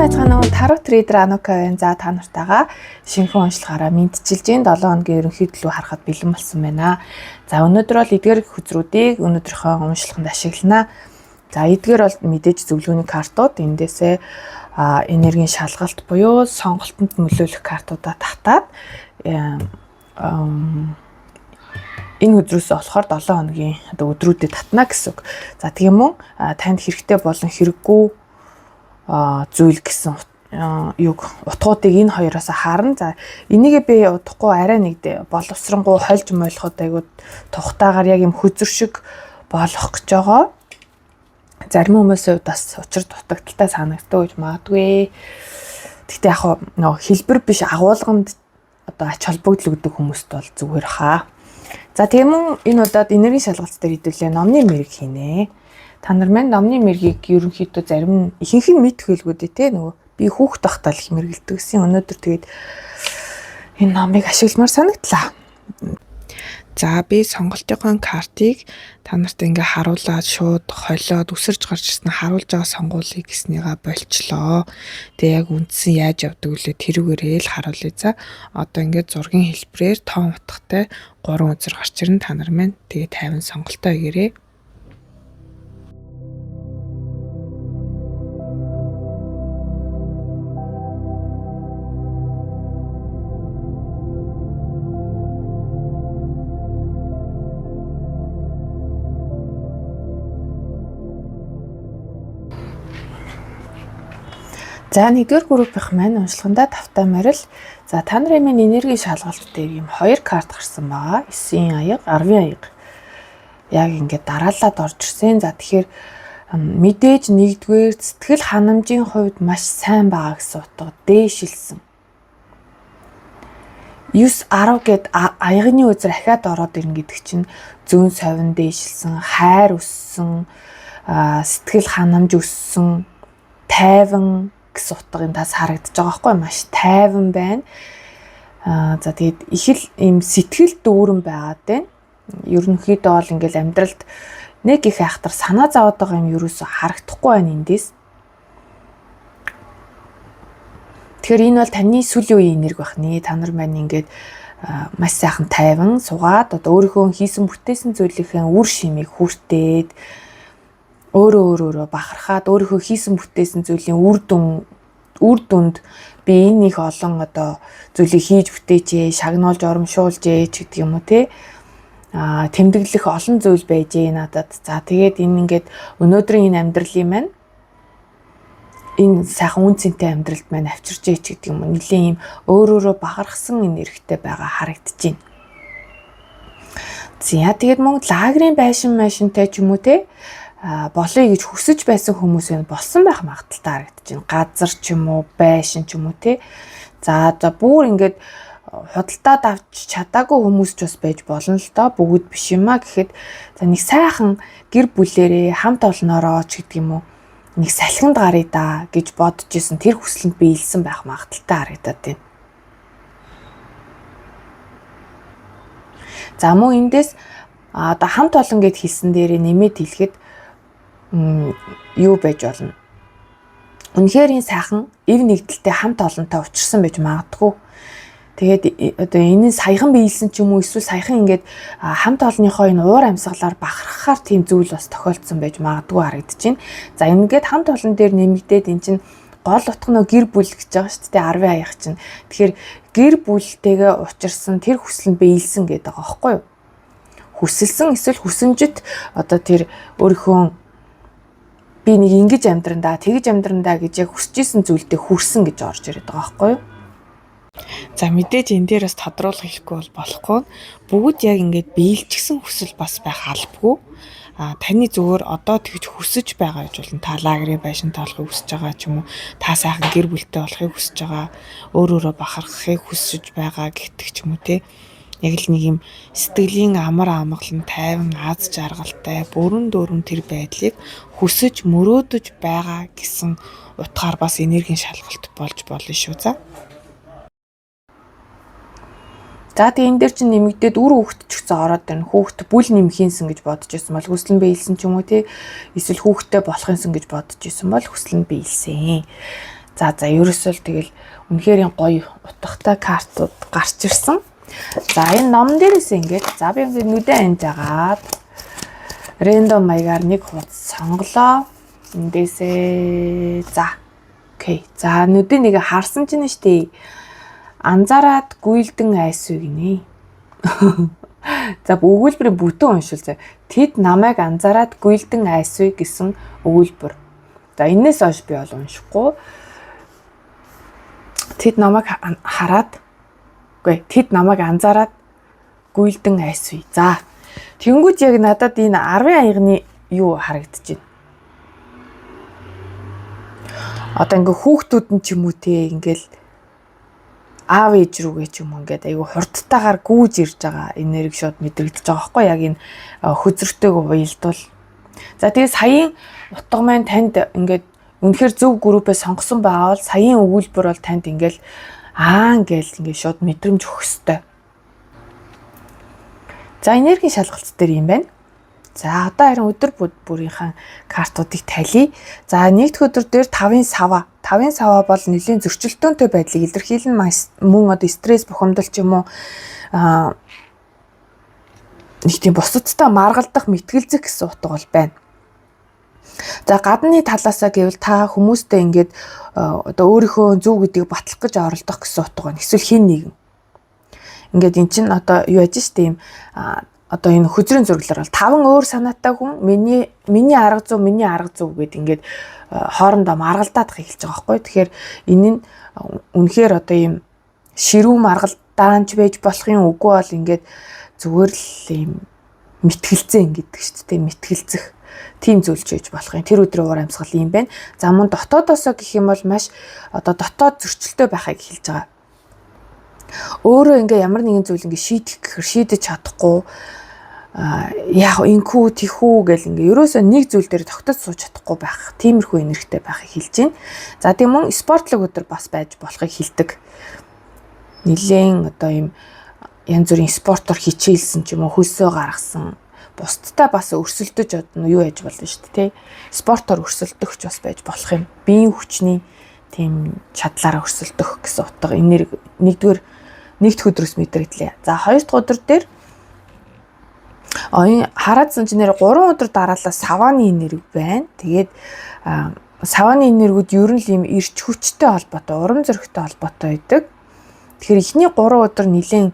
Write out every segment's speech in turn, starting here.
байцгаана уу? Tarot Trader Anuka байна. За та нартайгаа шинэхэн уншлагаараа мэдчилж 7 хоногийн ерөнхийдлөө харахад бэлэн болсон байна. За өнөөдөр бол эдгээр хүзрүүдийг өнөөдрийнхөө уншлаганд ашиглана. За эдгээр бол мэдээж зөвлөгөөний картууд. Эндээсээ энергийн шалгалт буюу сонголтонд нөлөөлөх картуудаа татаад энэ өдрөөс болохоор 7 хоногийн өдрүүдэд татна гэсэн үг. За тийм үү? Танд хэрэгтэй болон хэрэггүй зүйл гэсэн утгуудыг энэ хоёроос харна. За энийгээ би удахгүй арай нэг боловсронгуй хольж мойлоход айгуу тухтаагаар яг юм хөзөр шиг болох гэж байгаа. Зарим хүмүүсийн хувьд бас учир дутагдaltaй санагддаг гэж магадгүй. Гэхдээ яг хэлбэр биш агуулганд ач холбогдол өгдөг хүмүүст бол зүгээр хаа. За тийм үү, энэ удаад энергийн шалгалт дээр хэдүүлээ номны мэрэг хийнэ. Та нар маань номны мэргийг ерөнхийдөө зарим нь ихэнх нь мэдхэлгүй дээ нөгөө би хүүхд тахтаа л их мэргэлдэг гэсэн. Өнөөдөр тэгээд энэ номыг ашигламар санагдлаа. За би сонголтын картыг та нарт ингээ харуулад шууд холиод үсэрж гарч ирсэн харуулж байгаа сонгуулийг гэснийгаа болчлоо. Тэгээ яг үндсэн яаж явдаг вүлээ тэрүүгээрээ л харуулъя. За одоо ингээ зургийн хэлбэрээр тоон утгатай 3 үзэр гарч ирэн та нар маань тэгээ 50 сонголтоо өгөөрэй. За нэгдүгээр группийнх маань уншлагандаа тавтай морил. За та нарын минь энергийн шалгалт дээр юм 2 карт гарсан байгаа. 9-ийн аяга, 10-ийн аяга. Яг ингээд дараалаад орж ирсэн. За тэгэхээр мэдээж нэгдүгээр сэтгэл ханамжийн хувьд маш сайн байгаа гэсэн утга дээшилсэн. 9-10 гэд аягны үзэр ахаад ороод ирнэ гэдэг чинь зүүн совин дээшилсэн, хайр өссөн, сэтгэл ханамж өссөн, тайван гэсэн утгын тас харагдаж байгаа байхгүй маш тайван байна. За тэгээд их л юм сэтгэл дүүрэн байгаад байна. Ерөнхийдөө бол ингээл амьдралд нэг их айхтар санаа зовоод байгаа юм ерөөсө харагдахгүй байна эндээс. Тэгэхээр энэ бол таны сүүлийн үеийн энерги бахны. Та нар маань ингээд маш сайхан тайван суугаад одоо өөрийнхөө хийсэн бүтээсэн зүйлийнхээ үр шимийг хүртээд өөрөө бахархаад өөрийнхөө хийсэн бүтээсэн зүйлийн үр дүнд би энэ их олон одоо зүйлийг хийж бүтээжээ, шагнуулж урамшуулжээ ч гэдэг юм уу те. Тэмдэглэх олон зүйл байжээ надад. За тэгээд энэ ингээд өнөөдрийн энэ амьдралын маань энэ сайхан үн цэнтэй амьдралд маань авчирчээ ч гэдэг юм уу. Нилийн юм өөрөөрөө бахархсан энергитэй байгаа харагдаж байна. За тэгээд мөн лагерийн байшинтай ч юм уу те. Болоё гэж хүсэж байсан хүмүүс нь болсон байх магадaltaй харагдаж байна. Газар ч юм уу, байшин ч юм уу те. За бүр ингээд худалдаад авч чадаагүй хүмүүс ч бас байж болно л доо. Бүгд биш юм а гэхэд за нэг сайхан гэр бүлэрээ хамт олноороо ч гэдэг юм уу. Нэг салхинд гарыг да гэж бодож исэн тэр хүслэнд биелсэн байх магадaltaй харагдаад байна. За мөн эндээс одоо хамт олон гэд хэлсэн дээрээ нэмээд хэлэхэд юу байж болно. Үнэхээр энэ сайхан эв нэгдэлтэй хамт олонтой учирсан байж магадгүй. Тэгээд одоо энэ саяхан биелсэн ч юм уу эсвэл саяхан ингээд хамт олонныхоо энэ уур амьсгалаар бахархахаар тийм зүйл бас тохиолдсон байж магадгүй харагдаж байна. За ингээд хамт олон дээр нэмэгдээд эн чинь гол утга нь гэр бүл гэж байгаа шүү дээ 10 аяах чинь. Тэгэхээр гэр бүлтэйгээ учирсан тэр хүсэл нь биелсэн гэдэг байгаа байхгүй юу? Хүсэлсэн эсвэл хүсэмжит одоо тэр өөрийнхөө би нэг ингэж амьдрандаа, тэгж амьдрандаа гэж яг хүсэж исэн зүйлдээ хүрсэн гэж орж ирээд байгаа байхгүй юу? За мэдээж энэ дээр бас тодруулах ихгүй бол болохгүй. Бүгд яг ингэж биелчихсэн хүсэл бас байх албагүй. Таны зүгээр одоо тэгж хүсэж байгаа гэж болно. Та лагерийн байшинтай болохыг хүсэж байгаа ч юм уу, та сайхан гэр бүлтэй болохыг хүсэж байгаа, өөрөөрөө бахархахыг хүсэж байгаа гэдэг ч юм уу те. Яг л нэг юм сэтгэлийн амар амгалан тайван аз жаргалтай бүрэн дүүрэн тэр байдлыг хүсэж мөрөөдөж байгаа гэсэн утгаар бас энергийн шалгалт болж болно шүү. За тэгээ энэ дээр чинь нэмэгдээд үр хүүхэд ч гэсэн ороод ирнэ. Хүүхэд бүл нэмхийнсэн гэж бодож ирсэн бол хүсэл нь биелсэн ч юм уу те. Эсвэл хүүхэдтэй болохынсэн гэж бодож ирсэн бол хүсэл нь биелсэн. За ерөөсөө л тэгэл үнэхээр гоё утгатай картууд гарч ирсэн. За энэ ном дээрээс ингээд за би ингээд нүдэн анж агаад рандом маягаар нэг хуудас сонголоо. Эндээсээ за окей. За нүдэн нэг харсан чинь штий. Анзаараад гүйлдэн айсуу гинэ. За өгүүлбэрийн бүтэн уншил. Тэд намайг анзаараад гүйлдэн айсуу гэсэн өгүүлбэр. За энэс хойш би бол уншихгүй. Тэд намайг хараад тэд намайг анзаараад гүйлдэн айсвэ. За тэнгүүд яг надад энэ 10 аягны юу харагдаж байна. Одоо ингээ хүүхдүүд нь ч юм уу те ингээл аав ээж рүүгээ ч юм уу ингээд айгу хурдтайгаар гүйж ирж байгаа энерги шууд мэдрэгдэж байгаа байхгүй яг энэ хөзөртэйг уялдвал. За тэгээ саяын утга маань танд ингээд үнэхээр зөв группээ сонгосон байгаа бол саяын өгүүлбэр бол танд ингээл ингээл ингээд шууд мэдрэмж өгөх ёстой. За энергийн шалгалт дээр юм байна. За одоо харин өдөр бүрийнхээ картуудыг талий. За нэгдүгээр өдөр дээр 5-ын сава. 5-ын сава бол нэлийн зөрчилдөөнтэй байдлыг илэрхийлэн мөн одоо стресс бухимдал ч юм уу нэг тийм бусадтай маргалдах мэтгэлзэх гэсэн утга бол байна. За гадны талаасаа гэвэл та хүмүүстэй ингээд одоо өөрийнхөө зөв гэдгийг батлах гэж оролдох гэсэн утга байна. Эсвэл хэн нэгэн. Ингээд эн чинь одоо юу яж штэ юм одоо энэ хөзрийн зураглаар бол 5 өөр санаатай хүн миний арга зүй гэд ингээд хоорондоо маргалдаад эхэлж байгаа байхгүй. Тэгэхээр энэ нь үнэхээр одоо ийм ширүүн маргалдаанч байж болох юм үгүй бол ингээд зүгээр л ийм мэтгэлцэн гэдэг шүү дээ. Мэтгэлцэх тийм зүйлч байж болох юм. Тэр өдрийн уур амьсгал юм байна. За мөн дотоодосоо гэх юм бол маш одоо дотоод зөрчилтэй байхыг хэлж байгаа. Өөрөө ингээ ямар нэгэн зүйл ингээ шийдэх гэхээр шийдэж чадахгүй яг инхүү тэхүү гэл ингээ ерөөсөө нэг зүйл дээр тогтож сууж чадахгүй байх. Тиймэрхүү энергитэй байхыг хэлж байна. За тийм мөн спортлог өдөр бас байж болохыг хэлдэг. Нилээн одоо юм янз бүрийн спортоор хичээлсэн ч юм уу хөлсөө гаргасан бусдтай бас өрсөлдөж одоо юу яж болно шүү дээ. Спортоор өрсөлдөхч бас байж болох юм. Биеийн хүчний тийм чадлаараа өрсөлдөх гэсэн утга энерги нэгд өдрөөс мэдрэгдлээ. За хоёр дахь өдөр дээр хараадсан чинь 3 өдөр дараалал савааны энерги байна. Тэгээд савааны энергиуд ер нь л юм эрч хүчтэй холбоотой, урам зоригтой холбоотой байдаг. Тэгэхээр эхний 3 өдөр нэлээд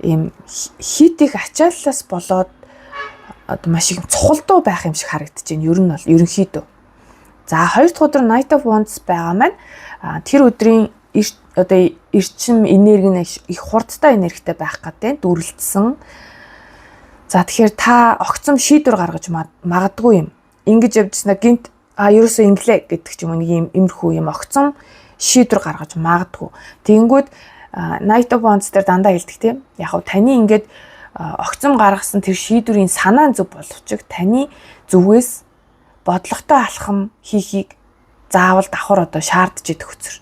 ийм хит их ачааллаас болоод одоо маш их цухалдуу байх юм шиг харагдаж байна. Ер нь бол ерөнхийдөө. За хоёр дахь өдөр Night of Wands байгаа маань тэр өдрийн одоо эрчим энерги нь их хурдтай энергитэй байх гэдэг дүрлэлтсэн. За тэгэхээр та огцом шийдвэр гаргаж магадгүй юм. Ингэж явжснаа гинт ерөөсөө инглээ гэдэг ч юм уу нэг юм имерхүү юм огцом шийдвэр гаргаж магадгүй. Тэгэнгүүт Night of Wands дээр дандаа хэлдэг тийм. Яг хав таны ингээд огцом гаргасан тэр шийдвэрийн санаа зөв боловч таны зүгээс бодлоготой алхам хийхийг заавал давхар одоо шаардж идэх хүсэр.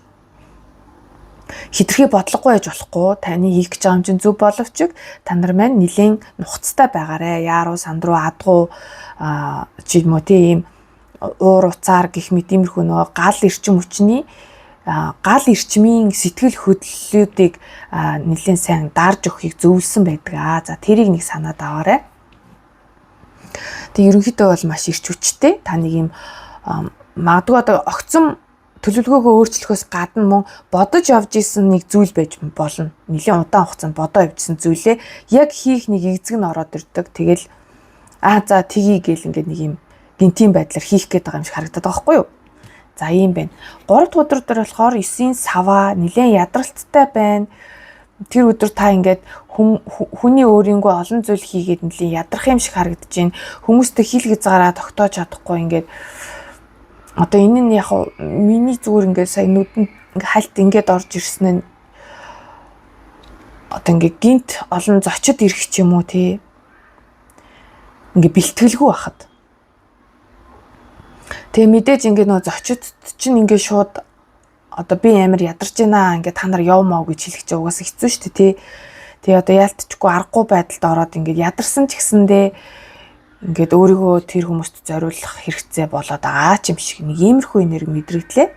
Хитрхи бодлогогүй байж болохгүй таны хийх гэж байгаа юм чинь зөв боловч та нар маань нэлээд нухацтай байгаарэ. Яаруу сандруу адгуу чи юм уу тийм уур уцаар гих мэт иймэрхүү нөгөө гал эрчим хүчний гал эрчмийн сэтгэл хөдлөлүүдийг нэлээд сайн дарж өгөхийг зөвлөсөн байдаг. За тэрийг нэг санаад аваарай. Тэг ерөнхийдөө бол маш эрч хүчтэй. Та нэг юм магадгүй одоо огцом төлөвлөгөөгөө өөрчлөхөөс гадна мөн бодож явж исэн нэг зүйл байж болно. Нэлээд удаан хугацаанд бодоо явжсэн зүйлээ яг хийх нэг эзэг нь ороод ирдэг. Тэгэл за тгий гэл ингээд нэг юм гинтийн байдлаар хийх гээд байгаа юм шиг харагдаад байгаа байхгүй юу? За ийм байна. 3 дахь өдөр дээр болохоор 9-ийн сава нэлээд ядралттай байна. Тэр өдөр та ингээд хүний өөрийнхөө олон зүйл хийгээд нэлээд ядрах юм шиг харагдаж байна. Хүмүүстэй хил хязгаараа тогтоож чадахгүй ингээд одоо энэ нь яг миний зүгээр ингээд сая нүдэнд ингээд хальт ингээд орж ирсэн нь одоо ингээд гинт олон зочид ирэх ч юм уу тий. Ингээд бэлтгэлгүй байхад. Тэгээ мэдээж ингээд нөө зочид чинь ингээд шууд одоо би амар ядарч байна ингээд та нар явмаа гэж хэлэх чинь угаасаа хэцүү шүү дээ тий. Тэгээ одоо яалтчгүй аргагүй байдалд ороод ингээд ядарсан ч гэсэндээ ингээд өөрийгөө тэр хүмүүст зориулах хэрэгцээ болоод байгаа ч юм шиг нэг иймэрхүү энерги мэдрэгдлээ.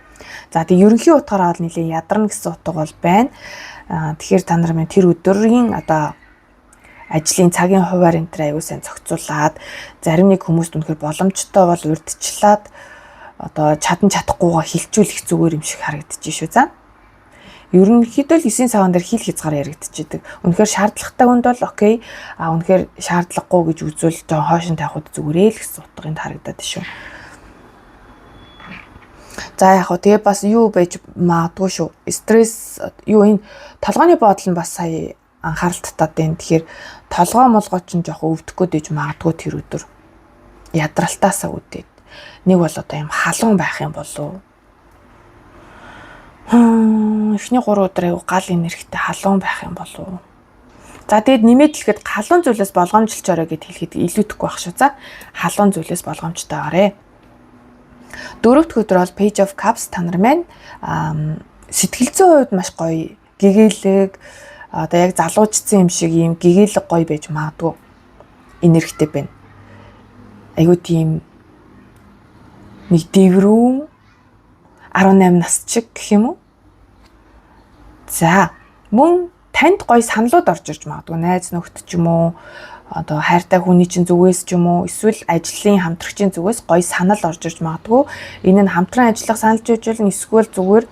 За тэгээ ерөнхий утгаараа бол нэлээд ядарна гэсэн утга бол байна. Тэгэхээр та нар минь тэр өдрийн одоо ажлын цагийн хуваар энэ төр аягүй сайн зохицуулаад зарим нэг хүмүүст үнэхээр боломжтой бол урьдчилаад одоо чадахгүйгаа хилчүүлэх зүгээр юм шиг харагдчих шүү. За. Ерөнхийдөө л 9 саван дээр хил хязгаар яригдчихэдэг. Үнэхээр шаардлагатай хүнд бол окей. Үнэхээр шаардлагагүй гэж үзвэл жоо хоошин тавихад зүгээрээ л гэсэн утгыг харагдаад шүү. За яг хөө тэгээ бас юу байж магадгүй шүү. Стресс юу энэ толгойн бодол нь бас сая анхаарал татаад байна. Тэгэхээр толгой молгой ч жоохон өвдөхгүй дэж магадгүй тэр өдөр ядралтаасаа үүдээд нэг бол одоо юм халуун байх юм болов. Эхний 3 өдөр аягүй гал энергитэй халуун байх юм болов. За тэгээд нэмээд хэлэхэд халуун зүйлээс болгоомжлж орой гэд хэлэхэд илүүдэхгүй байх шүү. За халуун зүйлээс болгоомжтой орой. 4-р өдөр бол Page of Cups та нар маань сэтгэл зүйн хувьд маш гоё гэгээлэг одоо яг залуучсан юм шиг ийм гэгээлэг гоё байж магадгүй энергитэй байна. Айгуу тийм нэг дэврүүн 18 нас чиг гэх юм уу? За мөн танд гоё саналуд орж ирж магадгүй найз нөхд ч юм уу одоо хайртай хүний чинь зүгээс ч юм уу эсвэл ажлын хамтрагчийн зүгээс гоё санал орж ирж магадгүй. Энэ нь хамтран ажиллах санал жижигэн эсвэл зүгээр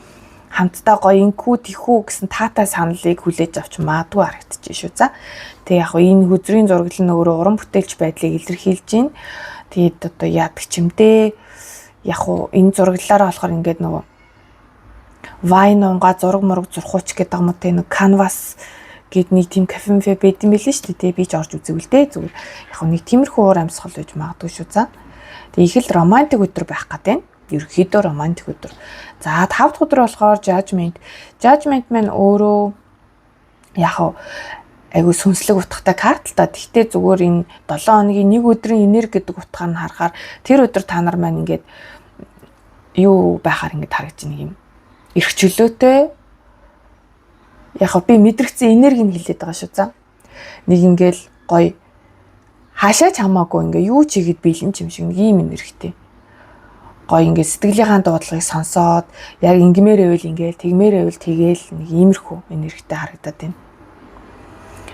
хамтдаа гоё инхүү тэхүү гэсэн таатай саналыг хүлээж авч магадгүй харагдчих шүү. За. Тэг яг энэ хөзрийн зураглал нь өөрөө уран бүтээлч байдлыг илэрхийлж байна. Тэгээд одоо яадаг ч юм дээ. Яг энэ зураглалаараа болохоор ингээд нөгөө вайн унгаа зураг мураг зурхууч гэдэг юм уу те нэг canvas гэд нэг тийм кафе байд юм билээ шүү дээ. Би ч орж үзэвэл дээ зүгээр. Яг нэг тиймэрхүү уур амьсгал байж магадгүй шүү. За. Тэг их л романтик өдөр байх гэдэг. Ерөнхийдөө романтик өдөр. За 5 дахь өдөр болохоор judgment. Judgment маань өөрөө яг айгу сүнслэг утгатай карт л та. Тэгтээ зүгээр энэ 7 хоногийн нэг өдрийн энерги гэдэг утгаар нь харахаар тэр өдөр та нар маань ингээд юу байхаар ингээд харагдаж нэг юм. Ирэх чөлөөтэй. Яг би мэдрэгцэн энерги нь хилээд байгаа шүү. За. Нэг ингээл гоё хаашаач хамаагүй ингээ юу ч хийгээд биелэн юм шиг нэг юм энергитэй. Гоё ингээд сэтгэлийнхаа дуудлагыг сонсоод яг ингмээр байвал ингээл тэгмээр байвал тэгээл нэг иймэрхүү энергитэй харагдаад байна.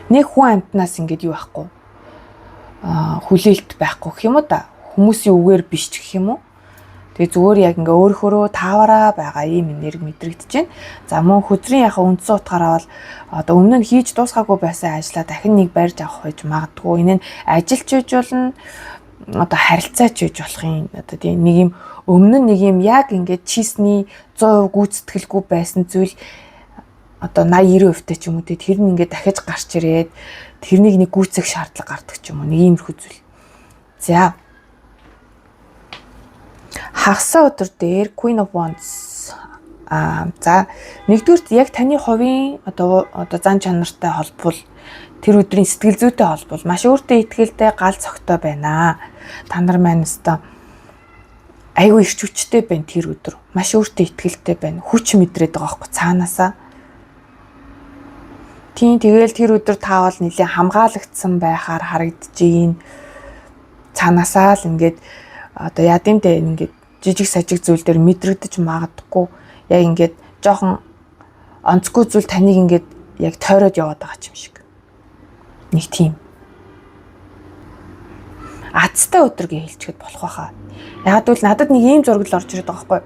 Нэг хүн амтнаас ингээд юу байхгүй хүлээлт байхгүй гэх юм уу да. Хүмүүсийн үгээр биш ч гэх юм уу. Тэгээ зүгээр яг ингээ өөрөөрөө таавараа байгаа ийм энерги мэдрэгдэж байна. За мөн хөзрийн яхаа үндсэн утгаараа бол одоо өмнө нь хийж дуусгаагүй байсан ажлаа дахин нэг барьж авах байж магадгүй. Энэ нь ажилч үж болно одоо харилцаач үж болох юм. Одоо тийм нэг юм өмнө нь нэг юм яг ингээд чийсний 100% гүйцэтгэлгүй байсан зүйл одоо 80-90% ч юм уу тэр нь ингээд дахиж гарч ирээд тэрнийг нэг гүйцэх шаардлага гардаг ч юм уу нэг иймэрхүү зүйл. За хагасаа өдөр дээр Queen of Wands за нэгдүгürt яг таны хувийн одоо зан чанартай холбол тэр өдрийн сэтгэл зүйтэй холбол маш өөртөө ихтэй гал цогтой байна. Та нар маань өстой айгүй ирч хүчтэй байна тэр өдөр. Маш өөртөө ихтэй байна. Хүч мэдрээд байгаа байхгүй цаанаасаа. Тийм тэгэл тэр өдөр таавал нэлээ хамгаалагдсан байхаар харагдаж цаанаасаа л ингээд одоо ядимдээ ингээд жижиг сажиг зүйл дээр мэдрэгдэж магадгүй яг ингээд жоохон онцгүй зүйл таныг ингээд яг тойроод яваад байгаа юм шиг. Нэг тийм азтай өдөр гэж хэлчихэд болох байхаа. Яг л надад нэг ийм зураг л орж ирээд байгаа байхгүй.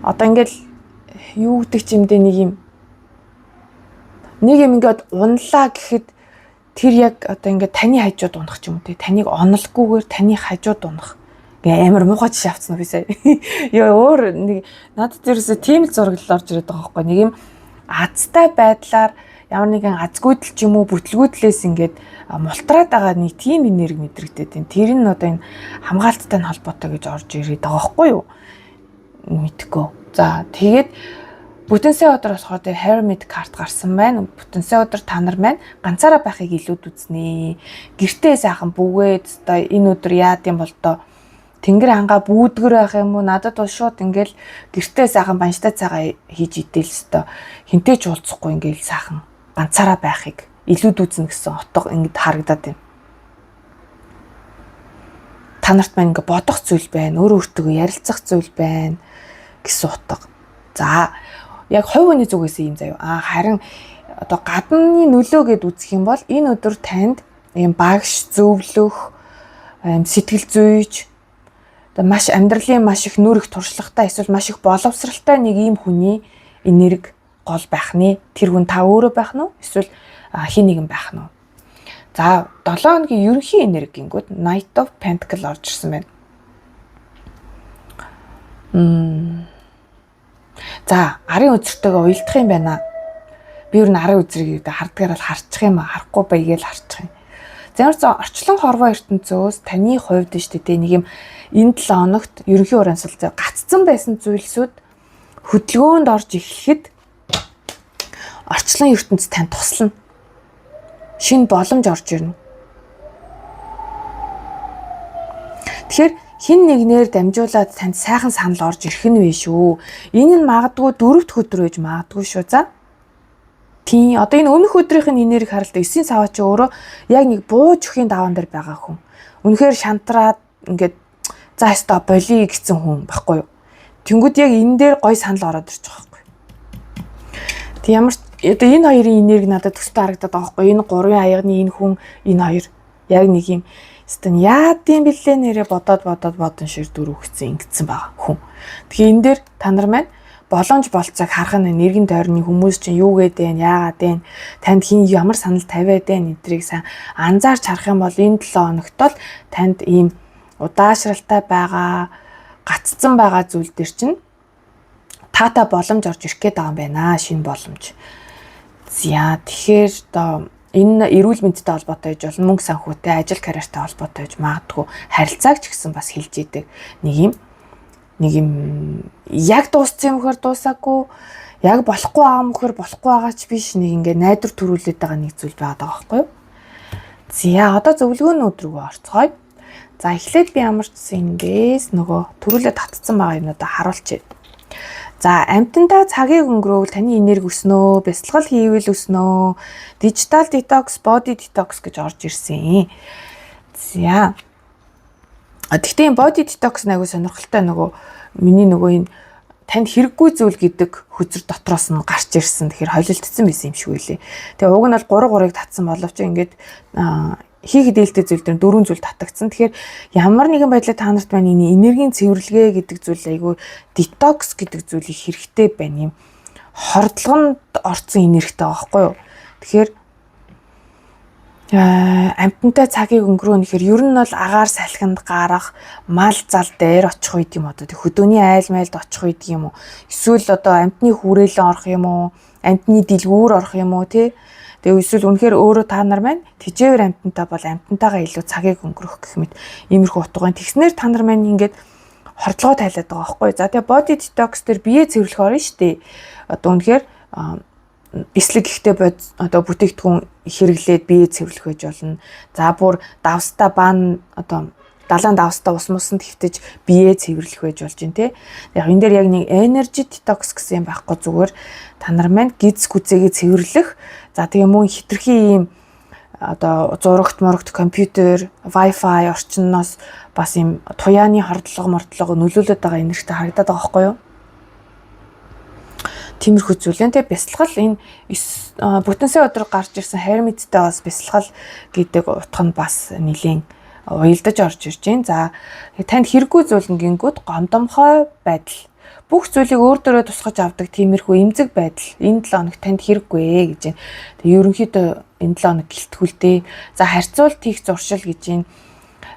Одоо ингээд юу гэдэг чимдээ нэг юм ингээд унлаа гэхэд тэр яг одоо ингээд таны хажууд унах ч юм уу те таныг оноолгүйгээр таны хажууд унах амар муухай жишээ авсан уу би сая. Яа өөр нэг надад ерөөсөө тийм л зураг л орж ирээд байгаа байхгүй. Нэг юм азтай байдлаар ямар нэгэн азгүйдэл ч юм уу бүтлгүүдлээс ингээд мултраад байгаа нэг тийм энерги мэдрэгдээд байна. Тэр нь одоо энэ хамгаалттай нь холбоотой гэж орж ирээд байгаа байхгүй юу? Мэдгүй. За тэгээд бүтэн сая өдөр болохоор тэр Hermit карт гарсан байна. Бүтэн сая өдөр та нар маань ганцаараа байхыг илүүд үзнэ. Гэртээ сайхан бүгээд одоо энэ өдөр яад юм бол доо тэнгэр хангаа бүүдгэр байх юм уу? Надад бол шууд ингээл гэртээ сайхан банштай цагаа хийж идээл өстой. Хинтэй ч уулзахгүй ингээл сайхан ганцаараа байхыг илүүд үзнэ гэсэн утга ингээд харагдаад байна. Та нарт маань ингээ бодох зүйл байна. Өөр өөртөө ярилцах зүйл байна. гэсэн утга. За яг хувь хүний зүгээс юм заяа. Харин одоо гадны нөлөө гэд үзэх юм бол энэ өдөр танд ийм багш зөвлөх, сэтгэл зүйч, одоо маш амьдралын маш их нүрэх туршлагатай эсвэл маш их боловсралтай нэг ийм хүний энерги гол байх нэ. Тэр хүн та өөрөө байх нь уу? Эсвэл хин нэгэн байх нь уу? За 7 хоногийн ерөнхий энерги гингүүд Knight of Pentacle орж ирсэн байна. За арын үзэртэйгээ уялдах юм байна. Би ер нь арын үзрийг хардгаараа харчих юм аа, харахгүй байгээл харчих юм. Замар зэн орчлон хорвоо ертөнцөөс таны хувьд шүү дээ нэг юм энэ 7 хоногт ерөнхий урамсал гаццсан байсан зүйлсүүд хөдөлгөөнд орж эхлэхэд орчлон ертөнц танд туслана. Шинэ боломж орж ирнэ. Тэгэхээр хин нэгнээр дамжуулаад танд сайхан санал орж ирэх нь вэ шүү. Энэ нь магадгүй 4-р өдөр байж магадгүй шүү. За. Тийм одоо энэ өмнөх өдрийнх нь энерги харалт 9 саваа чи өөрөө яг нэг бууж өхийн даваан дээр байгаа хүн. Үнэхээр шантраад ингээд за өстө боли гэсэн хүн баггүй юу. Тэнгүүд яг энэ дээр гой санал ороод ирчих واخгүй. Тэг ямар одоо энэ хоёрын энерги надад төстэй харагдаад байгаа байхгүй. Энэ гурван аягны энэ хүн энэ хоёр яг нэг юм стэн яадын бэлээ нэрээ бодон шир дөрөв өгсөн ингэсэн байгаа хүн. Тэгэхээр энэ дээр та нар маань боломж болцоог харах нь нэргэн тойрны хүмүүс чинь юу гэдэг вэ, яагаад вэ, танд хин ямар санал тавиад вэ эдрийг сайн анзаарч харах юм бол энэ 7 хоногт л танд ийм удаашралтай байгаа, гаццсан байгаа зүйл төр чинь таата боломж орж ирэх гээд байгаа юм байна. Шинэ боломж. За тэгэхээр одоо энэ эрүүл мэндтэй холбоотой гэж болно, мөнгө санхүүтэй, ажил карьертай холбоотой гэж магадгүй, харилцааг ч гэсэн бас хэлж идэг нэг юм яг дууссан юм хөр дуусаагүй, яг болохгүй байгаа юм хөр болохгүй байгаа ч биш, нэг ингээ найдвар төрүүлээд байгаа нэг зүйл байгаа байхгүй юу? За одоо зөвлөгөөний өдөр рүү орцгоё. За эхлээд би ямар ч эндээс нөгөө төрүүлээд татцсан байгаа юмудаа харуулчих. За амьтандаа цагийг өнгөрөөвөл таны энерги өснөө, бясалгал хийвэл өснөө, digital detox, body detox гэж орж ирсэн. За тэгтээ энэ body detox нэг сонирхолтой нөгөө миний нөгөө энэ танд хэрэггүй зүйл гэдэг хөзөр дотроос нь гарч ирсэн. Тэгэхээр холилдсон байсан юм шиг үлээ. Тэгээ уг нь бол 3-3-ыг татсан боловч ингээд хийхэд ээлтэй зүйл дээр 4 зүйл татагдсан. Тэгэхээр ямар нэгэн байдлаар та нарт маань энэ энергийн цэвэрлэгээ гэдэг зүйл айгүй detox гэдэг зүйлийг хэрэгтэй байна юм. Хордлогонд орсон энергитэй байгаа байхгүй юу? Тэгэхээр амьтантай цагийг өнгөрөөнө гэхээр ер нь бол агаар салхинд гарах, мал зал дээр очих үед юм одоо хөдөөний айл майлд очих үед юм уу? Эсвэл одоо амьтны хүрээлэн орох юм уу? Амьтны дэлгүүр орох юм уу тий? Тэгээ эсвэл үнэхээр өөрөө та нар маань тижээвэр амьтантай бол амьтантайгаа илүү цагийг өнгөрөх гэх мэт иймэрхүү утга байна. Тэгснээр та нар маань ингээд хордлогоо тайлаад байгаа байхгүй. За тэгээ body detox дээр биеэ цэвэрлэх орно шүү дээ. Одоо үнэхээр эслэг ихтэй одоо бүтээгдэхүүн хэрэглээд биеэ цэвэрлэх байж болно. За бүр давстаа баан одоо далайн давстаа ус мусанд хөвтөж биеэ цэвэрлэх байж болж байна те. Яг энэ дээр яг нэг energy detox гэсэн юм байхгүй зүгээр та нар маань гиз гүзээгээ цэвэрлэх. За тэгээ мөн хитрхи ийм одоо зурагт морогт компьютер, Wi-Fi орчноос бас ийм туяаны хордлого нөлөөлөд байгаа энергитэй харагдаад байгаа байхгүй юу? Тиймэрхүү зүйлэн тэ бясалгал энэ бүтэн сая өдөр гарч ирсэн Hermit-тэй бас бясалгал гэдэг утга нь бас нэлийн уялдаж орж ирж байна. За танд хэрэггүй зүйл гингүүд гомдомхой байдал. Бүх зүйлийг өөр дөрөө тусгаж авдаг тиймэрхүү эмзэг байдал энэ 7 хоног танд хэрэггүй гэж байна. Тэгээ ерөнхийдөө энэ 7 хоног гэлтгүүлдэ. За харьцуулт хийх зуршил гэж байна.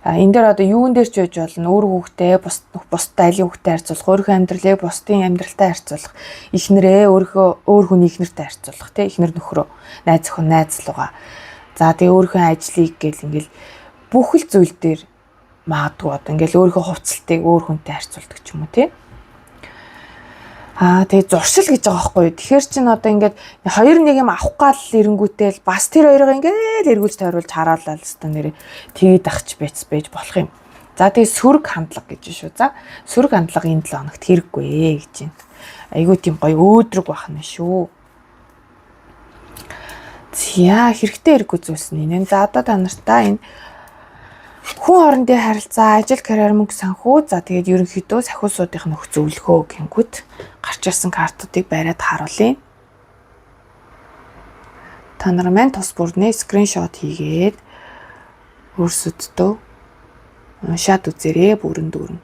Энэ дээр одоо юун дээр ч байж болно. Өөр хүүхдээ бусдад айлын хүүхдээ харьцуулах, өөрийнхөө амьдралыг бусдын амьдралтай харьцуулах, эхнэрээ өөр хүний эхнэртэй харьцуулах, тий эхнэр нөхрөө, найз охин найз лугаа. За тэгээ өөрийнхөө ажлыг гэл ингээл бүх л зүйл дээр магадгүй одоо ингээл өөрийнхөө хувцалтыг өөр хүнтэй харьцуулдаг ч юм уу тий. Тэгээ зуршил гэж байгаа байхгүй юу. Тэгэхээр чин одоо ингээд хоёр нэг юм авах гал эренгүүтэл бас тэр хоёроо ингээд эргүүлж тойруулж хараалал өстө нэрээ тэгээд ахч байж болох юм. За тэгээ сөрөг хандлага гэж шүү. За сөрөг хандлага энэ 7 хоногт хэрэггүй гэж байна. Айгуу тийм гоё өөдрөг байх нь шүү. За хэрэгтэй хэрэггүй зүйлс нь энэ. За одоо та нартаа энэ Хүн хоорондын харилцаа, ажил, карьер, мөнгө, санхүү. За тэгээд ерөнхийдөө сахиусуудын нөх зөвлөгөө гингүүд гарч ирсэн картуудыг бариад харуулъя. Та нар маань тус бүрнээ скриншот хийгээд өөрсөддөө уншаад үзээрэй бүрэн дүүрэн.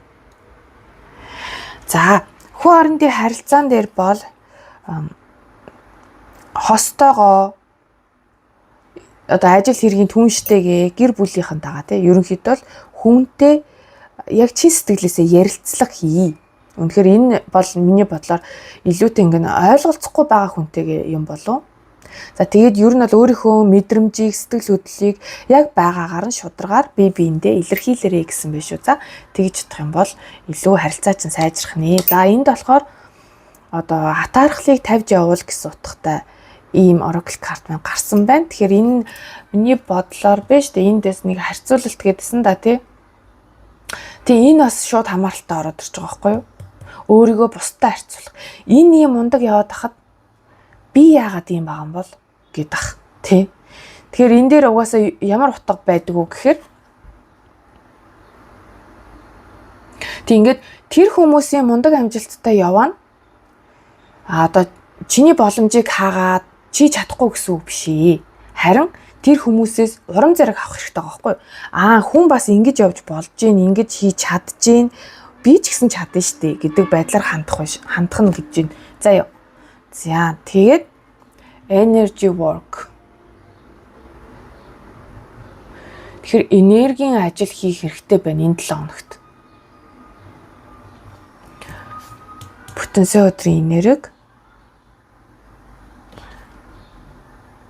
За, хүн хоорондын харилцаан дээр бол хостойгоо одоо ажил хэргийн түнштэйгээ гэр бүлийнхэнтэйгээ тий ерөнхийдөө л хүнтэй яг чин сэтгэлээсээ ярилцлага хий. Үнэхээр энэ бол миний бодлоор илүүтэй ингэн ойлголцохгүй байгаа хүнтэйгээ юм болов. За тэгээд ер нь бол өөрийнхөө мэдрэмжийг, сэтгэл хөдлөлийг яг байгаагаар нь шударгаар бие биендээ илэрхийлээрэй гэсэн байх шүү. За тэгж чадах юм бол илүү харилцаа чинь сайжрах нэ. За энд болохоор одоо хатаархлыг тавьж явуул гэсэн утгатай ийм oracle карт маань гарсан байна. Тэгэхээр энэ миний бодлоор биш дээ. Эндээс нэг харьцуулалт гэдсэн да тий. Тэгээ энэ бас шууд хамааралтай ороод ирж байгаа байхгүй юу? Өөрийгөө бусдад харьцуулах. Энэ юм мундаг яваад хахад би яагаад ийм байгаа юм бол гэдах тий. Тэгэхээр энэ дээр угаасаа ямар утга байдаг уу гэхээр тий ингээд тэр хүмүүсийн мундаг амжилттай явна. Одоо чиний боломжийг хаагаад чи чадахгүй гэсэн үг биш ээ. Харин тэр хүмүүсээс урам зориг авах хэрэгтэй байгаа байхгүй юу? Хүн бас ингэж явж болж гин, ингэж хийж чадж гин, би ч гэсэн чадна штэ гэдэг байдлаар хандах нь гэж байна. За ёо. За тэгээд energy work. Тэгэхээр энергийн ажил хийх хэрэгтэй байна энэ 7 хоногт. Бүтэн өдрийн энерги.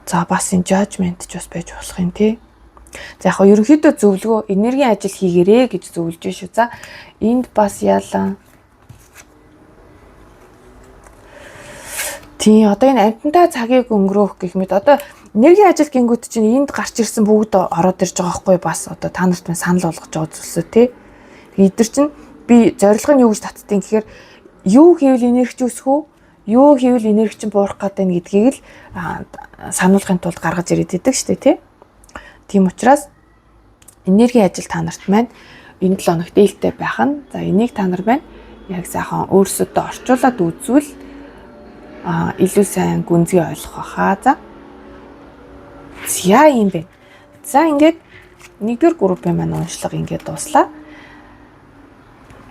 За бас энэ judgment ч бас байж болох юм тий. За яг ерөнхийдөө зөвлөгөө энергийн ажил хийгэрээ гэж зөвлөж шүү. За энд бас яалаа. Тий одоо энэ амьтантай цагийг өнгөрөөх гэх мэт одоо энергийн ажил гингүүд чинь энд гарч ирсэн бүгд ороод ирж байгаа хгүй бас одоо та нарт минь санал болгож байгаа зүйлсөө тий. Эдгээр чинь би зорилго нь юу гэж татдیں۔ Гэхээр юу хийвэл энерги өсөх үү? Юу хийвэл энерги чинь буурах гэдэг нь гэдгийг л сануулгын тулд гаргаж ирээд идэг шүү дээ тий. Тийм учраас энергийн ажил та нарт маань энэ 7 хоногт ээлтэй байх нь. За энийг та нар байна яг сайхан өөрсөдөө орчуулад үзвэл илүү сайн гүнзгий ойлгох хаа. За юм бэ. За ингээд нэгдүгээр группийн маань уншлага ингээд дуслаа.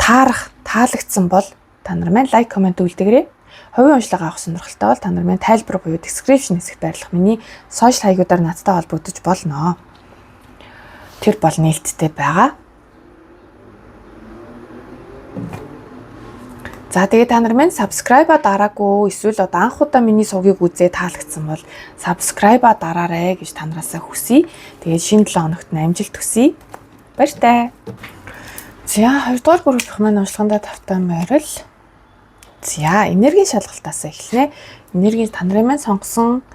Таалагдсан бол та нар маань лайк, комент үлдээгээрэй. Хувийн уншлага авах сонирхолтой бол та нар маань тайлбар буюу description хэсэгт байрлах миний сошиал хаягуудаар надтай холбогдож болно. Тэр бол нээлттэй байгаа. За тэгээд та нар маань subscribe-а дараагүй эсвэл одоо анх удаа миний сувгийг үзээ таалагдсан бол subscribe-а дараарай гэж та нараасаа хүсье. Тэгээд шинэ 7 хоногт амжилт хүсье. Баяртай. За 2 дугаар группийнх маань уншлагандаа тавтай байрал. За энергийн шалгалтаас эхэлнэ. Энергийн та нарын маань сонгосон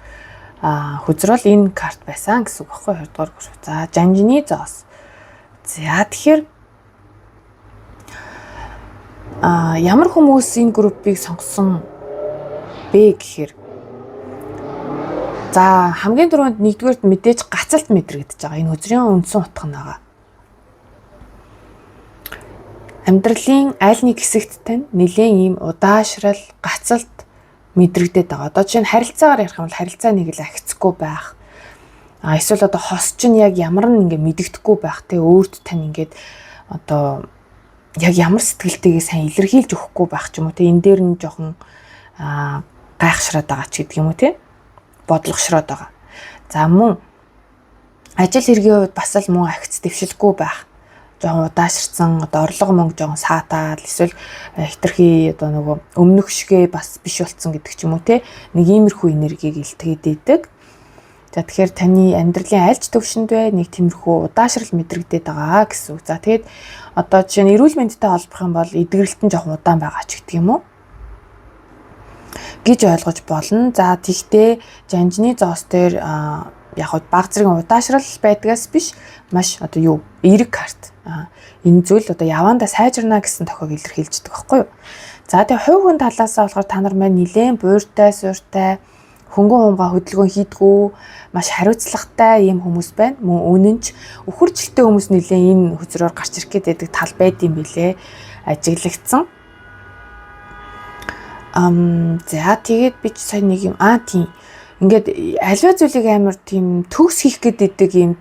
хүзрэл энэ карт байсан гэсэн үг баггүй 2 дугаар групп. За жанжины зоос. За тэгэхээр ямар хүмүүс энэ группийг сонгосон бэ гэхээр за хамгийн түрүүнд нэгдүгээрт мэдээж гацалт мэдрэгдэж байгаа. Энэ хүзрийн үндсэн утга нь байгаа. Амьдралын аль нэг хэсэгт тань нэлээд ийм удаашрал, гацалт мэдрэгдээд байгаа. Одоо жишээ нь харилцаагаар ярих юм бол харилцаа нэг л ахицгүй байх. Эсвэл одоо хос чинь яг ямар нэг мэдэгдэхгүй байх те өөрт тань ингээд одоо яг ямар сэтгэлтэйгээ сайн илэрхийлж өгөхгүй байх ч юм уу те энэ дээр нь жоохон гайхшраад байгаа ч гэдэг юм уу те бодлогошроод байгаа. За мөн ажил хэргийн хувьд бас л мөн ахиц дэвшилгүй байх. Жоохон удаашрсан одоо орлого мөнгө жоохон саатаад эсвэл хитрхи одоо нөгөө өмнөх шигээ бас биш болцсон гэдэг ч юм уу те нэг иймэрхүү энергийг илтгээд идэг. За тэгэхээр таны амьдралын альч төвшөнд бай нэг тиймэрхүү удаашрал мэдрэгдээд байгаа гэсэн үг. За тэгээд одоо жишээ нь эрүүл мэндтэй холбох юм бол эдгэрэлт нь жоохон удаан байгаа ч гэдэг юм уу гэж ойлгож болно. За тэгтээ жанжны зоос дээр яг баг зэрэг удаашрал байдгаас биш маш одоо юу эерэг карт. Энэ зүйл одоо явандаа сайжирна гэсэн тохиог илэрхийлждэг байхгүй юу. За тэгээ хувь хүн талаасаа болохоор та нар маань нилээн буйртай, сууртай, хөнгөн хунгаа хөдөлгөөн хийдгүү маш хариуцлагатай ийм хүмүүс байна. Мөн үнэнч өхөрчлөлтэй хүмүүс нэлээ энэ хөзрөөр гарч ирэх гэдэг тал байд юм билээ. Ажиглагдсан. За тэгээд би ч сая нэг юм тийм. Ингээд аливаа зүйлийг амар тийм төгс хийх гэдэг юм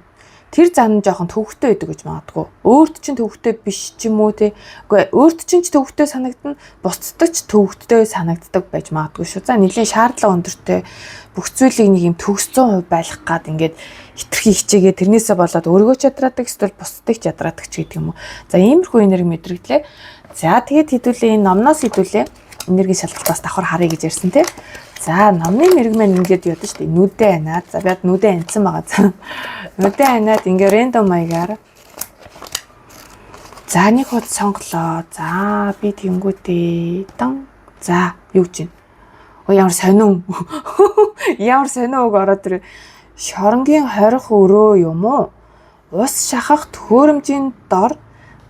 тэр зам жоохон төвхтэй байдаг гэж магадгүй. Өөрт чинь төвхтэй биш ч юм уу те. Үгүй өөрт чинь ч төвхтэй санагдана, бусдад ч төвхтэй санагддаг байж магадгүй шүү. За нэлийн шаардлага өндөртэй бүх зүйлийг нэг юм төгс 100% байлгах гад ингээд хитрхи хичээгээ тэрнээсээ болоод өөрийгөө ч ядраадаг, эсвэл бусдыг ч ядраадаг ч гэдэг юм уу. За иймэрхүү энерги мэдрэгдлээ. За тэгээд хэдүүлээ энэ номноос хэдүүлээ энерги шалгалтаас давхар харъя гэж ярьсан те. За номны мэрэг маань ингээд ядаж штэ нүдэ анаад. За би нүдэ анцсан байгаа. Нүдэ анаад ингээ рэндом маягаар. За нэг хол сонголоо. За би тэнгүүтээ дан. За юу гэж байна? Ямар сонин. Ямар сонин үг ороод тэр шоронгийн хорих өрөө юм уу? Ус шахах төхөөрөмжийн дор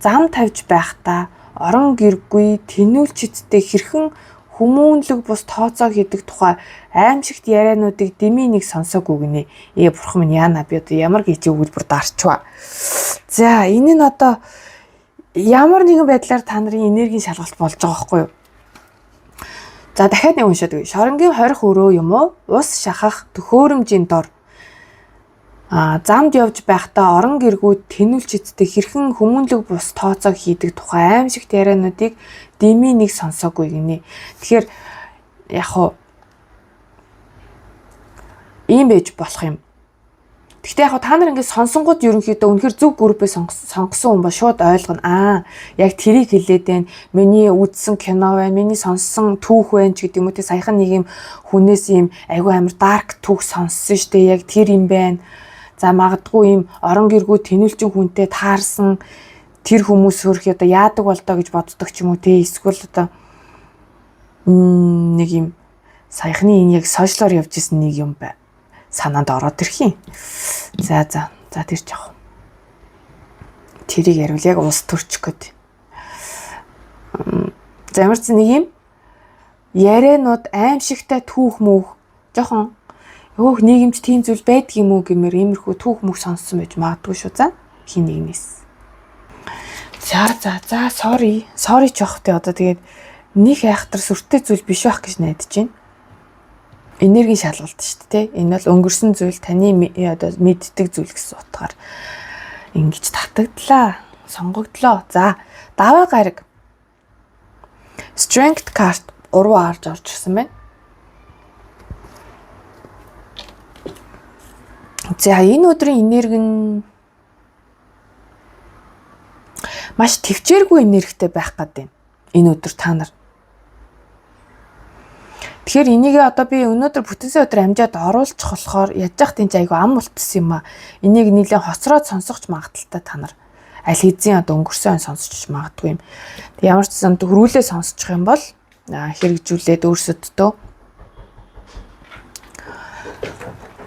зам тавьж байхдаа орон гэргүй тэнүүлчдтэй хэрхэн хүмүүнлэг бус тооцоо хийдэг тухай аимшигт яриануудыг дэмий нэг сонсоогүй гинэ. Бурхан минь яана би одоо ямар гिचиг өгүүлбэр дарчваа. За энэ нь одоо ямар нэгэн байдлаар та нарын энергийн шалгалт болж байгаа байхгүй юу? За дахиад нэг уншаад өгье. Шоронгийн хорих өрөө юм уу? Ус шахах төхөөрөмжийн дор замд явж байхдаа орон гэргүүд тэнүүлчдтэй хэрхэн хүмүүнлэг бус тооцоо хийдэг тухай аимшигт яриануудыг дэмий нэг сонсоогүй гинэ. Тэгэхээр яг хуу ийм байж болох юм. Гэхдээ яг та нар ингээд сонсонгууд ерөнхийдөө үнэхээр зөв группээ сонгосон хүн ба шууд ойлгоно. Яг тэрийг хэлээд байна. Миний үзсэн кино байна, миний сонссон түүх байна ч гэдэг юм уу. Тэ саяхан нэг юм хүнээс юм айгүй амар дарк түүх сонссон шүү дээ. Яг тэр юм байна. За магадгүй юм орон гэргүй тэнүүлчин хүнтэй таарсан тэр хүмүүс хөрх одоо яадаг болдоо гэж боддог ч юм уу те. Эсвэл одоо нэг юм саяхны энэ яг сошиалор явж исэн нэг юм бай. Санаанд ороод ирэх юм. За тэр жаах. Тэрийг ярил яг ус төрчих гээд. За ямар ч нэг юм ярианууд аимшигтай түүх мөх жоохон өөх нийгэмд тийм зүйл байдаг юм уу гэмээр иймэрхүү түүх мөх сонссон байж магадгүй шүү. За хин нэгнээс. За sorry ч явахтай одоо тэгээд нэг айхтар сүртэй зүйл биш байх гэж найдаж байна. Энергийн шалгалт шүү дээ. Энэ бол өнгөрсөн зүйл таны одоо мэддэг зүйл гэсэн утгаар ингэж татагдлаа, сонгогдлоо. За даваа гараг. Strength card уруу арж орж ирсэн байна. За энэ өдрийн энерги нь маш төвчээргүй энергитэй байх гэдэг юм. Энэ өдөр та нар. Тэгэхээр энийг одоо би өнөөдөр бүтэнсэ өдөр амжаад оруулчих болохоор яаж яах тийм айгу ам болтсон юм а. Энийг нийлэн хоцроод сонсохч магадaltaй та нар. Аль хэзээ одоо өнгөрсөн сонсч магадгүй юм. Ямар ч сан хөрүүлээ сонсчих юм бол хэрэгжүүлээд өөрсөддөө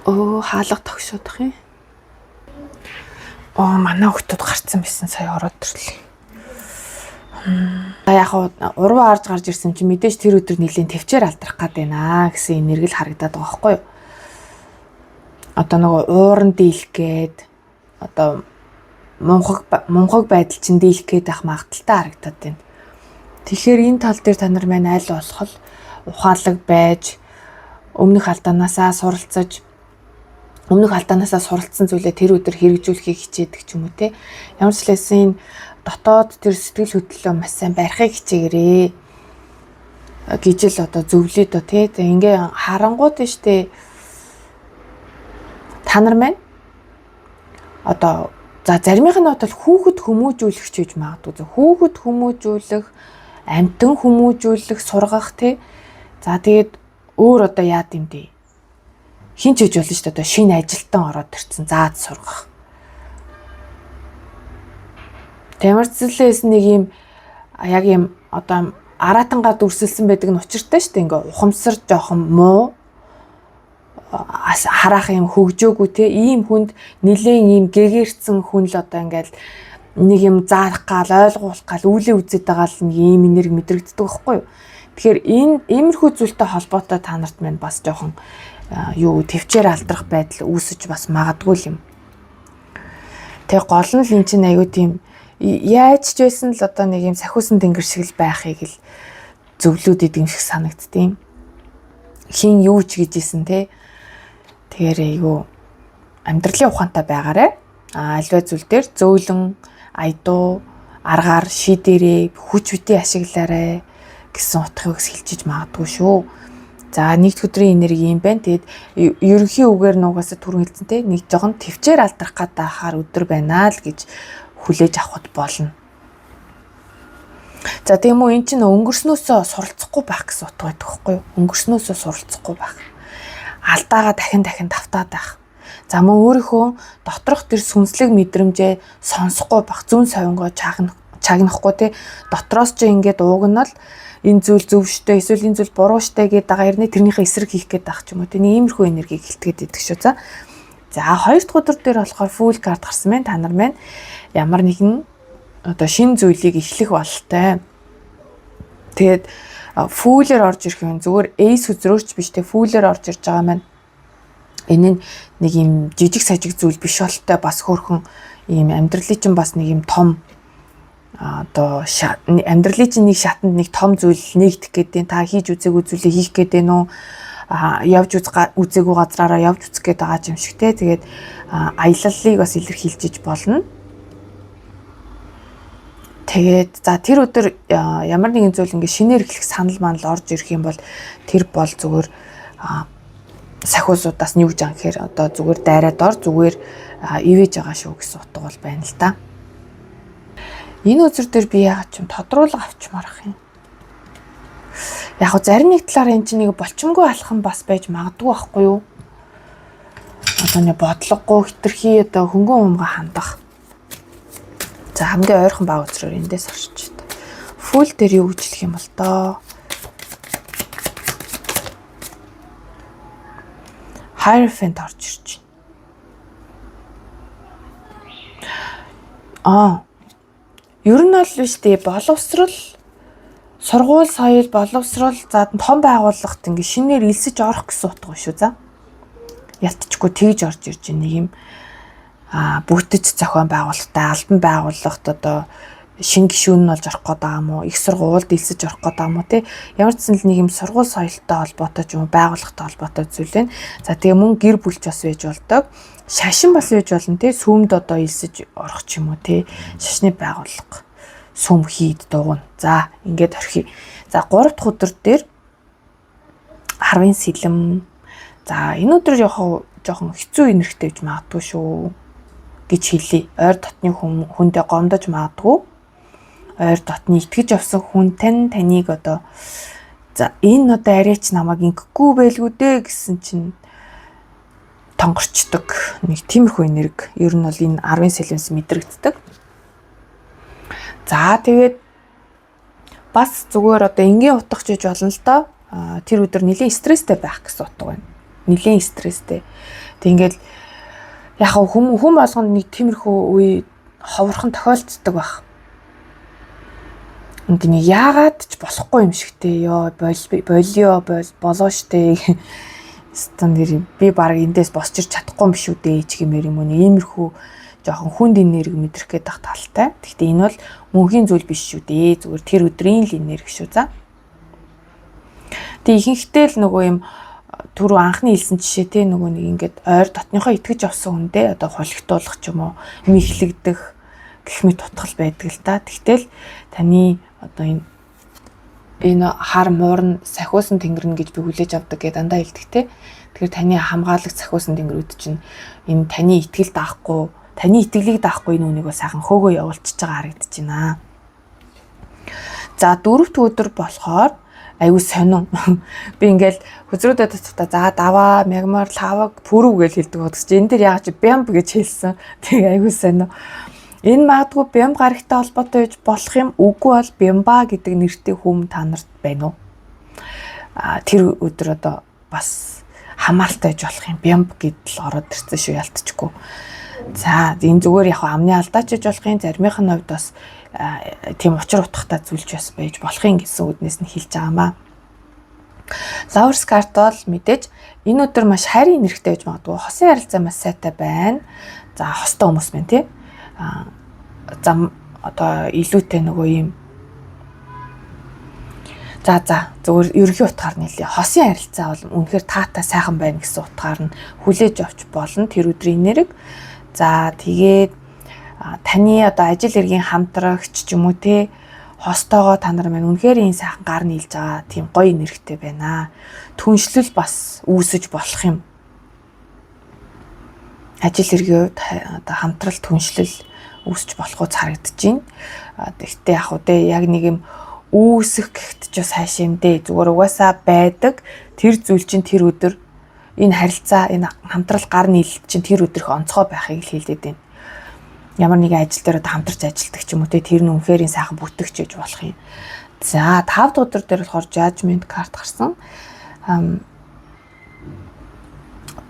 хаалга тогшоодох юм. Манай хүмүүс гарцсан байсан сая ороод ирлээ. Яг уруу арж гарч ирсэн чи мэдээж тэр өдөр нэлийн төвчээр алдрах гад байна гэсэн энерги л харагдаад байгаа байхгүй юу? Одоо нөгөө ууран дийлэх гээд одоо мунхаг байдал чинь дийлэх гээд байх магадaltaй харагдаад байна. Тэгэхээр энэ тал дээр та нар маань аль болох ухаалаг байж өмнөх алдаанаасаа суралцсан зүйлээ тэр өдөр хэрэгжүүлэхийг хичээдэг ч юм уу те. Ямар ч лсэн дотоод тэр сэтгэл хөдлөлөө маш сайн барихыг хичээгээрээ гэж л одоо зөвлөе дөө те. Ингээ харангууд нь штэ та нар маань одоо за заримийнх нь бол хүүхэд хүмүүжүүлэх ч гэж магадгүй. Хүүхэд хүмүүжүүлэх, амтан хүмүүжүүлэх, сургах те. За тэгээд өөр одоо яад юм бэ? Хин ч гэж болно шүү дээ. Одоо шинэ ажилтан ороод ирсэн. Заад сургах. Тэмэрцлээс нэг юм яг юм одоо аратангаа дүрсэлсэн байдаг нь учиртай шүү дээ. Ингээ ухамсар жоохон муу харах юм хөгжөөгүй те. Ийм хүнд нилээн ийм гэгэрцэн хүн л одоо ингээл нэг юм заах гал ойлгуулах гал үүлээ үзээд байгаа л нэг ийм энерги мэдрэгддэг байхгүй юу? Тэгэхээр энэ иймэрхүү зүйлтэй холбоотой та нарт маань бас жоохон төвчээр алдрах байдал үүсэж бас магадгүй юм. Тэгээ гол нь л эн чинь аюу тийм яаж ч байсан л одоо нэг юм сахиусан тэнгэр шиг л байхыг л зөвлөд идэм шиг санагдтiin. Хин юу ч гэж исэн те. Тэгэхээр аюу амьдралын ухаантай байгаарай. Альва зүйл дээр зөөлөн, айдуу, аргаар шийдээрээ хүч битээ ашиглаарай гэсэн утгыг хэлчихэж магадгүй шүү. За нэгд өдрийн энерги юм байна. Тэгэд ерөнхий үгээр нугасаа түрэн хэлсэн те нэг жоохон төвчээр алдрах гэдэг ахаар өдөр байна л гэж хүлээж авахд болно. За тийм үү эн чинь өнгөрснөөсөө суралцахгүй байх гэсэн утга байдаг байхгүй юу? Өнгөрснөөсөө суралцахгүй байх. Алдаагаа дахин давтаад байх. За мөн өөрийнхөө доторх тэр сүнслэг мэдрэмжээ сонсохгүй байх, зүүн совингоо чагнахгүй те дотроос ч ингээд уугнал энэ зүйл зөв штэй эсвэл энэ зүйл буруу штэй гэдэг байгаа хэрнээ тэрнийхээ эсрэг хийх гээд байх ч юм уу. Тэний иймэрхүү энергийг хилтгэж идэх шүү. За хоёр дахь өдөр дээр болохоор фул карт гарсан байна. Та нар маань ямар нэгэн одоо шинэ зүйлийг эхлэх бололтой. Тэгээд фүүлээр орж ирэх юм зүгээр эйс хүзрөөч биш те фүүлээр орж ирж байгаа маань энэ нэг юм жижиг сажиг зүйл биш бололтой бас хөөрхөн ийм амьдралын чинь бас нэг юм том одоо амьдралын чинь нэг шатанд нэг том зүйл нэгдэх гэдэг та хийж үзээгүй зүйлийг хийх гэдэг нөө явж үзээгүй газраараа явж үзэх гээд байгаа юм шиг те тэгээд аяллалыг бас илэрхийлж болно. Тэгээд за тэр өдөр ямар нэгэн зүйл ингээ шинээр эхлэх санал манал орж ирэх юм бол тэр бол зүгээр сахиусуудаас нь юу гэж анхээр одоо зүгээр дайраад ор зүгээр ивэж байгаа шүү гэсэн утга бол байна л да. Энэ үзэр дээр би яагаад ч юм тодруулга авчмаар ах юм. Яг хөө зарим нэг талаар энэ чинь нэг болчмгүй алхам бас байж магадгүй байхгүй юу? Одоо нэг бодлогогүй хитрхи одоо хөнгөн умга хандах. За хамгийн ойрхон баг үзрээр эндээс орчих. Фул дээр юу гэж хэлэх юм бол доо. Hierophant орж ирж байна. Ер нь бол биш дээ боловсрал сургууль соёл боловсрал за том байгууллагт ингээ шинээр элсэж орох гэсэн утга шүү за. Ялтчгүй тэгж орж ирж байна нэг юм бүтэц зохион байгуулалттай албан байгууллагт одоо шинэ гишүүн нь болж орох гээд байгаа юм уу? Их сургуульд элсэж орох гээд байгаа юм уу те? Ямар ч зүйл нэг юм сургууль соёлтой холбоотой ч юм уу байгууллагатай холбоотой зүйл байна. За тэгээ мөн гэр бүлч бас байж болдог. Шашин бас байж болно те сүмд одоо элсэж орох ч юм уу те шашны байгууллага сүм хийд дугуйна. За ингээд орхи. За 3 дахь өдөр дээр 10-ын сэлэм. За энэ өдөр жоохон хэцүү энергтэй гэж магадгүй шүү гэж хэлье. Ойр дотны хүндээ гомдож магадгүй. Ойр дотны итгэж авсан хүн таныг одоо за энэ одоо арайч намайг ингэхгүй байлгүй дээ гэсэн чинь тонгорчдөг нэг тиймэрхүү энерги ер нь бол энэ 10 сэлэнс мэдрэгддэг. За тэгээд бас зүгээр одоо энгийн утгач гэж болно л доо. Тэр өдөр нэлийн стресстэй байх гэсэн утга байна. Нэлийн стресстэй. Тэг ингээл яг хүн болгонд нэг тиймэрхүү үе ховорхон тохиолддог байх. Энд яагаад ч болохгүй юм шигтэй ёо болоо штэ. Стандарт би баг эндээс босч ирч чадахгүй юм шүү дээ ч гэмээр юм уу иймэрхүү жоохон хүнд энерги мэдрэх гээд тах талтай. Гэхдээ энэ бол мөнхийн зүйл биш шүү дээ. Зүгээр тэр өдрийн л энерги шүү за. Тэг ихэнхдээ л нөгөө юм түрүү анхны хэлсэн жишээ те нөгөө нэг ингээд ойр дотныхоо итгэж авсан хүндээ одоо холигтуулах ч юм уу мэхлэгдэх гэх мэт тутгал байдаг л та. Тэгтэл таны одоо энэ хар муурн сахиусан тэнгэрнэ гэж би хүлээж авдаг гэдэг дандаа хэлдэг те. Тэгэхээр таны хамгаалагч сахиусан тэнгэрүүд чинь энэ таны итгэл даахгүй, таны итгэлийг даахгүй энэ үнийг сайхан хөөгөө явуулчихж байгаа харагдаж байна. За 4 дахь өдөр болохоор аюу сонин. Би ингээл хөзрөөдөө татта за даваа, мягмар, лаваг, пүрүү гэж хэлдэг бодож. Энэ дэр яагаад чи бямб гэж хэлсэн. Тэг аюу сонин. Энэ магадгүй бямб гарагтай холбоотой байж болох юм. Үгүй бол бямба гэдэг нэртэй хүм та нарт байна уу? Тэр өдөр одоо бас хамааралтай байж болох юм. Бямб гэдэл ороод ирсэн шүү ялтчгүй. За энэ зүгээр яг амны алдаач гэж болох юм. Заримынх нь хувьд бас тийм учир утгатай зүйлч бас байж болох юм гэсэн үднээс нь хэлж байгаамаа. Лаур Скарт бол мэдээж энэ өдөр маш хайрын нэрхтэй байж магадгүй. Хосын харилцаа маш сайтай байна. За хостой хүмүүс байна тий. Зам одоо илүүтэй нөгөө юм. За зөвхөн ерөнхий утгаар нийлээ. Хосын харилцаа бол үнэхээр таатай сайхан байна гэсэн утгаар нь хүлээж авч болно тэр өдрийн нэрийг. За тэгээд таны одоо ажил хэргийн хамтрагч ч юм уу тий хостойгоо та нар маань үнэхээр энэ сайхан гар нийлж байгаа тийм гоё нэрхтэй байна. Түншлэл бас үүсэж болох юм. Ажил хэргийн одоо хамтрал түншлэл үүсэж болохуйц харагдаж байна. Тэгтээ яг үдэ яг нэг юм үүсэх гэхэд ч бас хайш юм дээ. Зүгээр угаасаа байдаг тэр зүйл чинь тэр өдөр энэ харилцаа энэ хамтрал гар нийлэлт чинь тэр өдрөх онцгой байхыг хэлээд байна. Ямар нэгэн ажил дээр хамтарч ажилтдаг ч юм уу те тэр нь үнэхээр сайхан бүтгэж хийж болох юм. За 5 дахь өдөр дээр болохоор judgment card гарсан. 5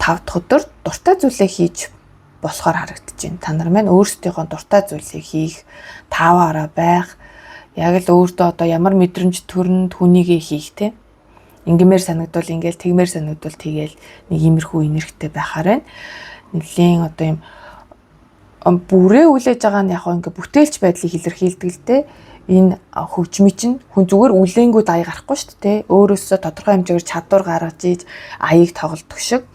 дахь өдөр дуртай зүйлээ хийж болохоор харагдаж байна. Та нар маань өөрсдийнхөө дуртай зүйлийг хийх, тааваараа байх, яг л өөртөө одоо ямар мэдрэмж төрн түүнийгээ хийх те. Ингимээр санагдвал ингээл тэгмээр санагдвал тэгээл нэг иймэрхүү энергитэй байхаар байна. Нэлийн одоо юм бүрээ үлээж байгаа нь яг ингээ бүтээлч байдлыг илэрхийлдэг л дээ. Энэ хөгжмийн чинь хүн зүгээр үлээнгүүд аяа гарахгүй шүү дээ. Өөрөөсөө тодорхой хэмжээгээр чадвар гаргаж ийж аяыг тоглодог шиг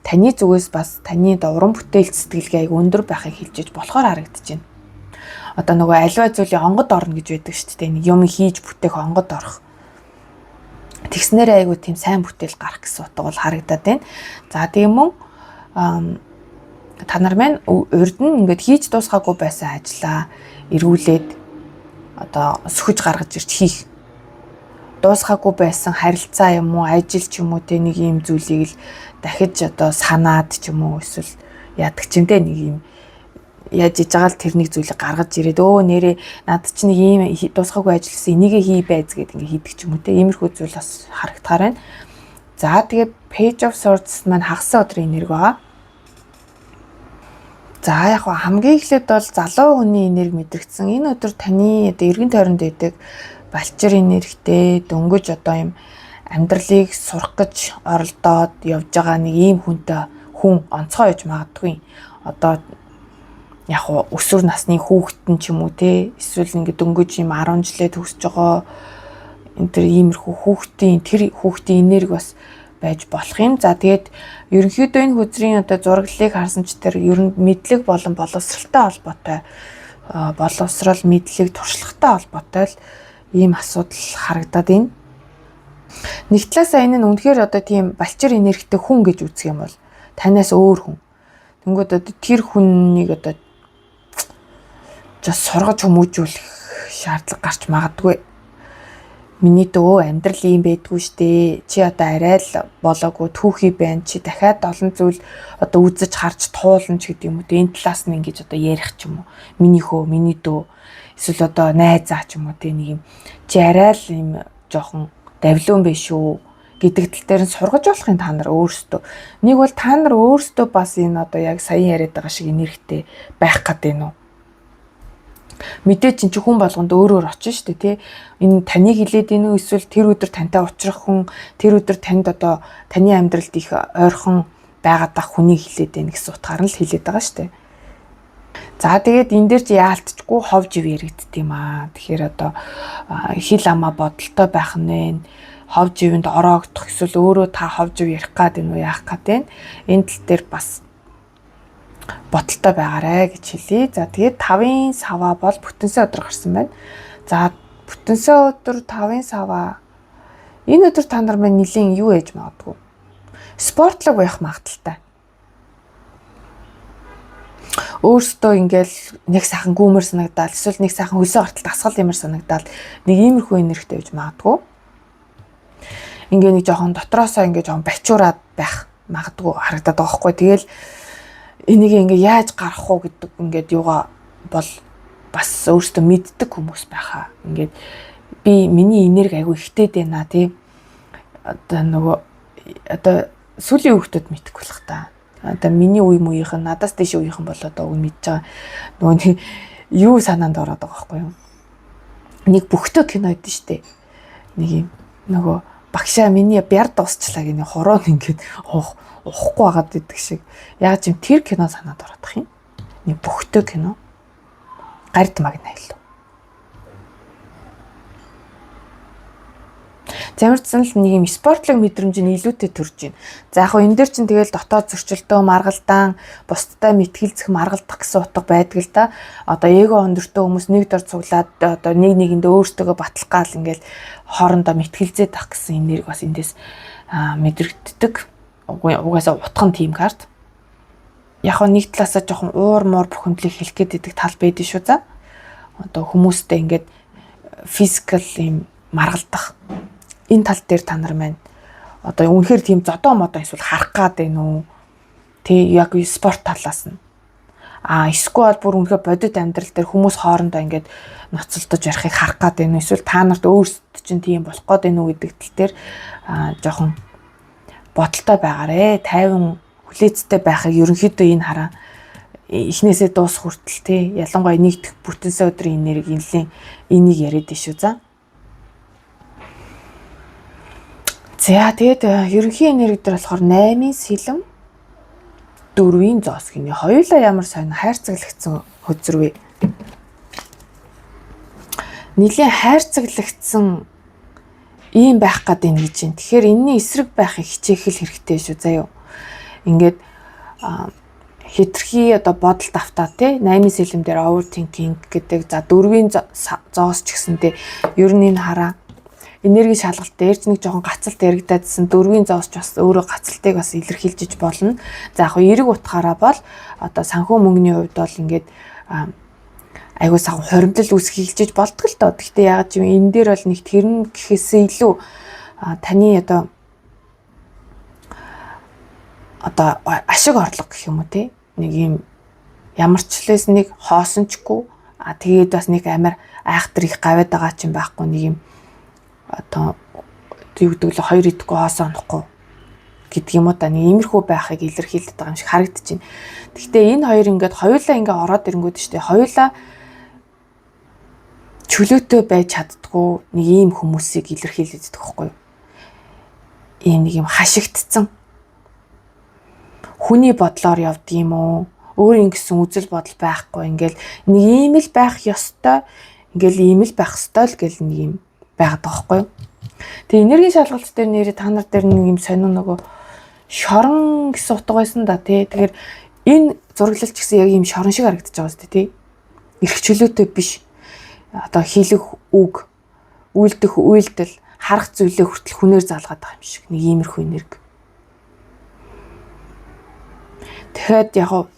таны зүгээс бас таны уран бүтээлч сэтгэлгээ аяг өндөр байхыг хэлж болохоор харагдаж байна. Одоо нөгөө аливаа зүйлийн онгод орно гэж байдаг шүү дээ. Нэг юм хийж бүтээх онгод орох. Тэгснээрээ айгуу тийм сайн бүтээл гарах гэсэн утга бол харагдаад байна. За тийм үү та нар маань урд нь ингээд хийж дуусгаагүй байсан ажлаа эргүүлээд одоо сөхөж гаргаж ирж хийх. Дуусгаагүй байсан харилцаа юм уу, ажил ч юм уу те нэг юм зүйлийг л дахиж одоо санаад ч юм уу эсвэл яадаг ч юм те нэг юм яаж иж байгаа л тэр нэг зүйлийг гаргаж ирээд нэрээ над чи нэг ийм дуусгаагүй ажилласан энийгээ хий байз гэдэг ингээ хийдэг ч юм уу те иймэрхүү зүйл бас харагдахаар байна. За тэгээд Page of Swords маань хагас өдрийн энерги байгаа. За яг хамгийн эхлээд бол залуу хүний энерги мэдрэгдсэн. Энэ өдөр таны одоо эргэн тойронд байдаг балчир энергитэй дөнгөж одоо юм амьдралыг сурах гэж оролдоод явж байгаа нэг ийм хүн онцгой байж магадгүй. Одоо яг өсвөр насны хүүхдэн ч юм уу те эсвэл ингээд дөнгөж юм 10 жилээ төгсөж байгаа энэ төр иймэрхүү хүүхдийн энерги бас байж болох юм. За тэгээд ерөнхийдөө энэ хүзрийн одоо зураглалыг харсан ч тэр ер нь мэдлэг болон боловсралтай холбоотой боловсрал мэдлэг туршлагатай холбоотой л ийм асуудал харагдаад байна. Нэг талаасаа энэ нь үнэхээр одоо тийм балчир энергитэй хүн гэж үзэх юм бол танаас өөр хүн. Тэнгүүд одоо тэр хүнийг одоо сургаж хүмүүжүүлэх шаардлага гарч магадгүй. Миний дөө амьдрал юм байдгүй штэ. Чи одоо арай л болоогүй түүхий байна. Чи дахиад олон зүйл одоо үзэж харж туулна ч гэдэг юм уу. Энэ талаас нь ингэж одоо ярих ч юм уу. Миний дөө эсвэл одоо найзаа ч юм уу те нэг юм. Чи арай л юм жоохон давлуун биш үү гэдэг тал дээр нь сургаж болох юм та нар өөрсдөө. Нэг бол та нар өөрсдөө бас энэ одоо яг саяхан яриад байгаа шиг энергитэй байх гэдэг нь үү. Мэдээж чи хүн болгонд өөрөөр очно шүү дээ тий. Энэ таныг хилээд ийнү эсвэл тэр өдөр тантай уулзрах хүн тэр өдөр танд одоо таны амьдралд их ойрхон байгаад ах хүнийг хилээд байна гэсэн утгаар нь л хилээд байгаа шүү дээ. За тэгээд энэ дээр чи яалтчгүй хов жив яригдт юм аа. Тэгэхээр одоо хил амаа бодолтой байх нь хов живэнд ороогдох эсвэл өөрөө та хов жив ярих гад энэ яах гад вэ? Энэ тал дээр бас бодолтой байгаарэ гэж хэлье. За тэгээд 5-ын сава бол бүтэнсэ өдөр гарсан байна. За бүтэнсэ өдөр 5-ын сава энэ өдөр та нар маань нэлийн юу ээж магадгүй. Спортлог байх магадaltaй. Өөртөө ингээл нэг сайхан гүмэр санагдаал эсвэл нэг сайхан хөлсөө гарталт асгал юмэр санагдаал нэг иймэрхүү энергитэй байж магадгүй. Ингээ нэг жоохон дотроосоо ингээ жоохон бачуураад байх магадгүй харагдаад байгаа хгүй. Тэгэл энийг ингээ яаж гарах уу гэдэг ингээд юугаа бол бас өөртөө мэддэг хүмүүс байхаа. Ингээд би миний энерги айгүй ихтэй байна тий. Одоо нөгөө одоо сүлийн хүүхдүүд мэдхгүй л та. Одоо миний үе мууийнх нь надаас дэш үеийнхэн бол одоо үн мэдж байгаа. Нөгөө юу санаанд ороод байгаа байхгүй юу? Нэг бүхтөө кино идэв штэ. Нэг юм нөгөө багшаа миний бяр дуусчлаа гинэ хороо ингээд ухахгүй байгаад идэг шиг. Яг юм тэр кино санаад орох юм. Нэг бөхтөө кино. Гард магнайл. Замирцсан л нэг юм спортлог мэдрэмж нь илүүтэй төрж байна. За яг хөө энэ дээр чинь тэгэл дотоод зөрчилдөө маргалдаан, бусдтай мэтгэлцэх маргалдах гэсэн утга байдаг л да. Одоо эго өндөртөө хүмүүс нэг дор цуглаад одоо нэг нэгэндээ өөртөө батлах гал ингээл хоорондоо мэтгэлзээд ах гэсэн энерги бас эндээс мэдрэгддэг. Угаасаа утхан тим карт. Яг хөө нэг талаасаа жоохон уур муур бухимдлыг хэлэх гээд идэг тал байдаг шүү за. Одоо хүмүүстэй ингээд физикал юм маргалдах энэ тал дээр та нар маань одоо үнэхээр тийм зодоо модоо эсвэл харах гад байна уу? Тэ яг спорт талаас нь. Эсвэл бүр үнэхээр бодит амьдрал дээр хүмүүс хоорондоо ингээд ноцолдож ярихыг харах гад байна уу? Эсвэл та нарт өөрсдөө чинь тийм болох гээд байна уу гэдэг тал дээр жоохон бодолтой байгаарэ. Тайван хүлээцтэй байхыг ерөнхийдөө энэ хараа эхнээсээ дуусах хүртэл те ялангуяа нэгдэх бүтэнсэ өдрийн энерги энийг яриад шүү за. За тэгээд ерөнхий энерги дээр болохоор 8-ын сэлэм 4-ийн зоос гинэ. Хоёулаа ямар сайн хайрцаглагдсан хөзрвэ. Нилийн хайрцаглагдсан ийм байх гээд байна гэж байна. Тэгэхээр энэний эсрэг байхыг хичээх л хэрэгтэй шүү заяа. Ингээд хитрхи одоо бодол давтаа тий 8-ын сэлэм дээр overthinking гэдэг за 4-ийн зоос ч гэсэнтэй ер нь энэ хараа энерги шалгалттай эрж нэг жоохон гацалт яригдаадсэн 4-ийн зоос ч бас өөрөө гацалтыг бас илэрхийлж болно. За яг эерэг утгаараа бол одоо санхүү мөнгөний хувьд бол ингээд айгуу сав хоримтлал үүсгэж болдго л доо. Гэхдээ яг юм энэ дээр бол нэг тэрн гэхээсээ илүү таны одоо ашиг орлого гэх юм уу те нэг юм ямар ч лээс нэг хоосончгүй тэгээд бас нэг амар айхтар их гавьад байгаа ч юм байхгүй нэг юм одоо юу гэдэг л хоёр идэхгүй хоосоо онохгүй гэдэг юм уу та нэг иймэрхүү байхыг илэрхийлдэг байгаа юм шиг харагдаж байна. Гэхдээ энэ хоёр ингээд хоёулаа ингээд ороод ирэнгүүт штэ хоёулаа чөлөөтэй байж чаддгүй нэг ийм хүмүүсийг илэрхийлдэг байхгүй юу? Ийм нэг юм хашигдсан хүний бодлоор явд юм уу? Өөр ингэсэн үзэл бодол байхгүй ингээл нэг ийм л байх ёстой ингээл ийм л байх ёстой л гэл нэг юм байгаад байгаа байхгүй юу? Тэгээ энерги шалгалт дээр нэрээ та нар дээр нэг юм сонин нөгөө шорон гэсэн утга байсан да тий. Тэгэхээр энэ зураглалч гэсэн яг юм шорон шиг харагдаж байгаа зү тий. Ирэх чөлөөтэй биш. Одоо хийлэх үг, үйлдэх үйлдэл, харах зүйлээ хүртэл хүнээр залгаад байгаа юм шиг нэг иймэрхүү энерги. Тэгэхэд яг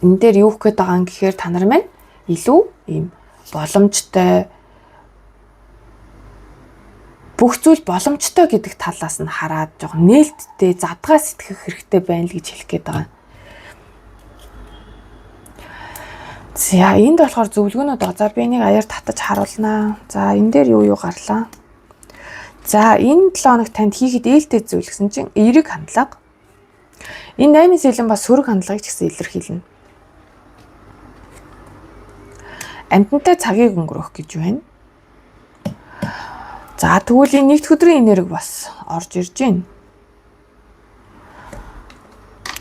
энэ дээр юу гэх гээд байгаа юм гэхээр та нар маань илүү ийм боломжтой бүх зүйл боломжтой гэдэг талаас нь хараад жоохон нээлттэй задгаа сэтгэх хэрэгтэй байна л гэж хэлэх гээд байгаа. За энд болохоор зөвлөгөөнүүд байгаа. За би энийг аяар татаж харуулнаа. За энэ дээр юу гарлаа. За энэ 7 хоног танд хийхэд ээлтэй зүйл гэсэн чинь эерэг хандлага. Энэ 8-ын сэлэн бас сөрөг хандлагыг ч гэсэн илэрхийлнэ. Амьтантай цагийг өнгөрөх гэж байна. За тэгвэл энэ нэгд өдрийн энерги бас орж ирж байна.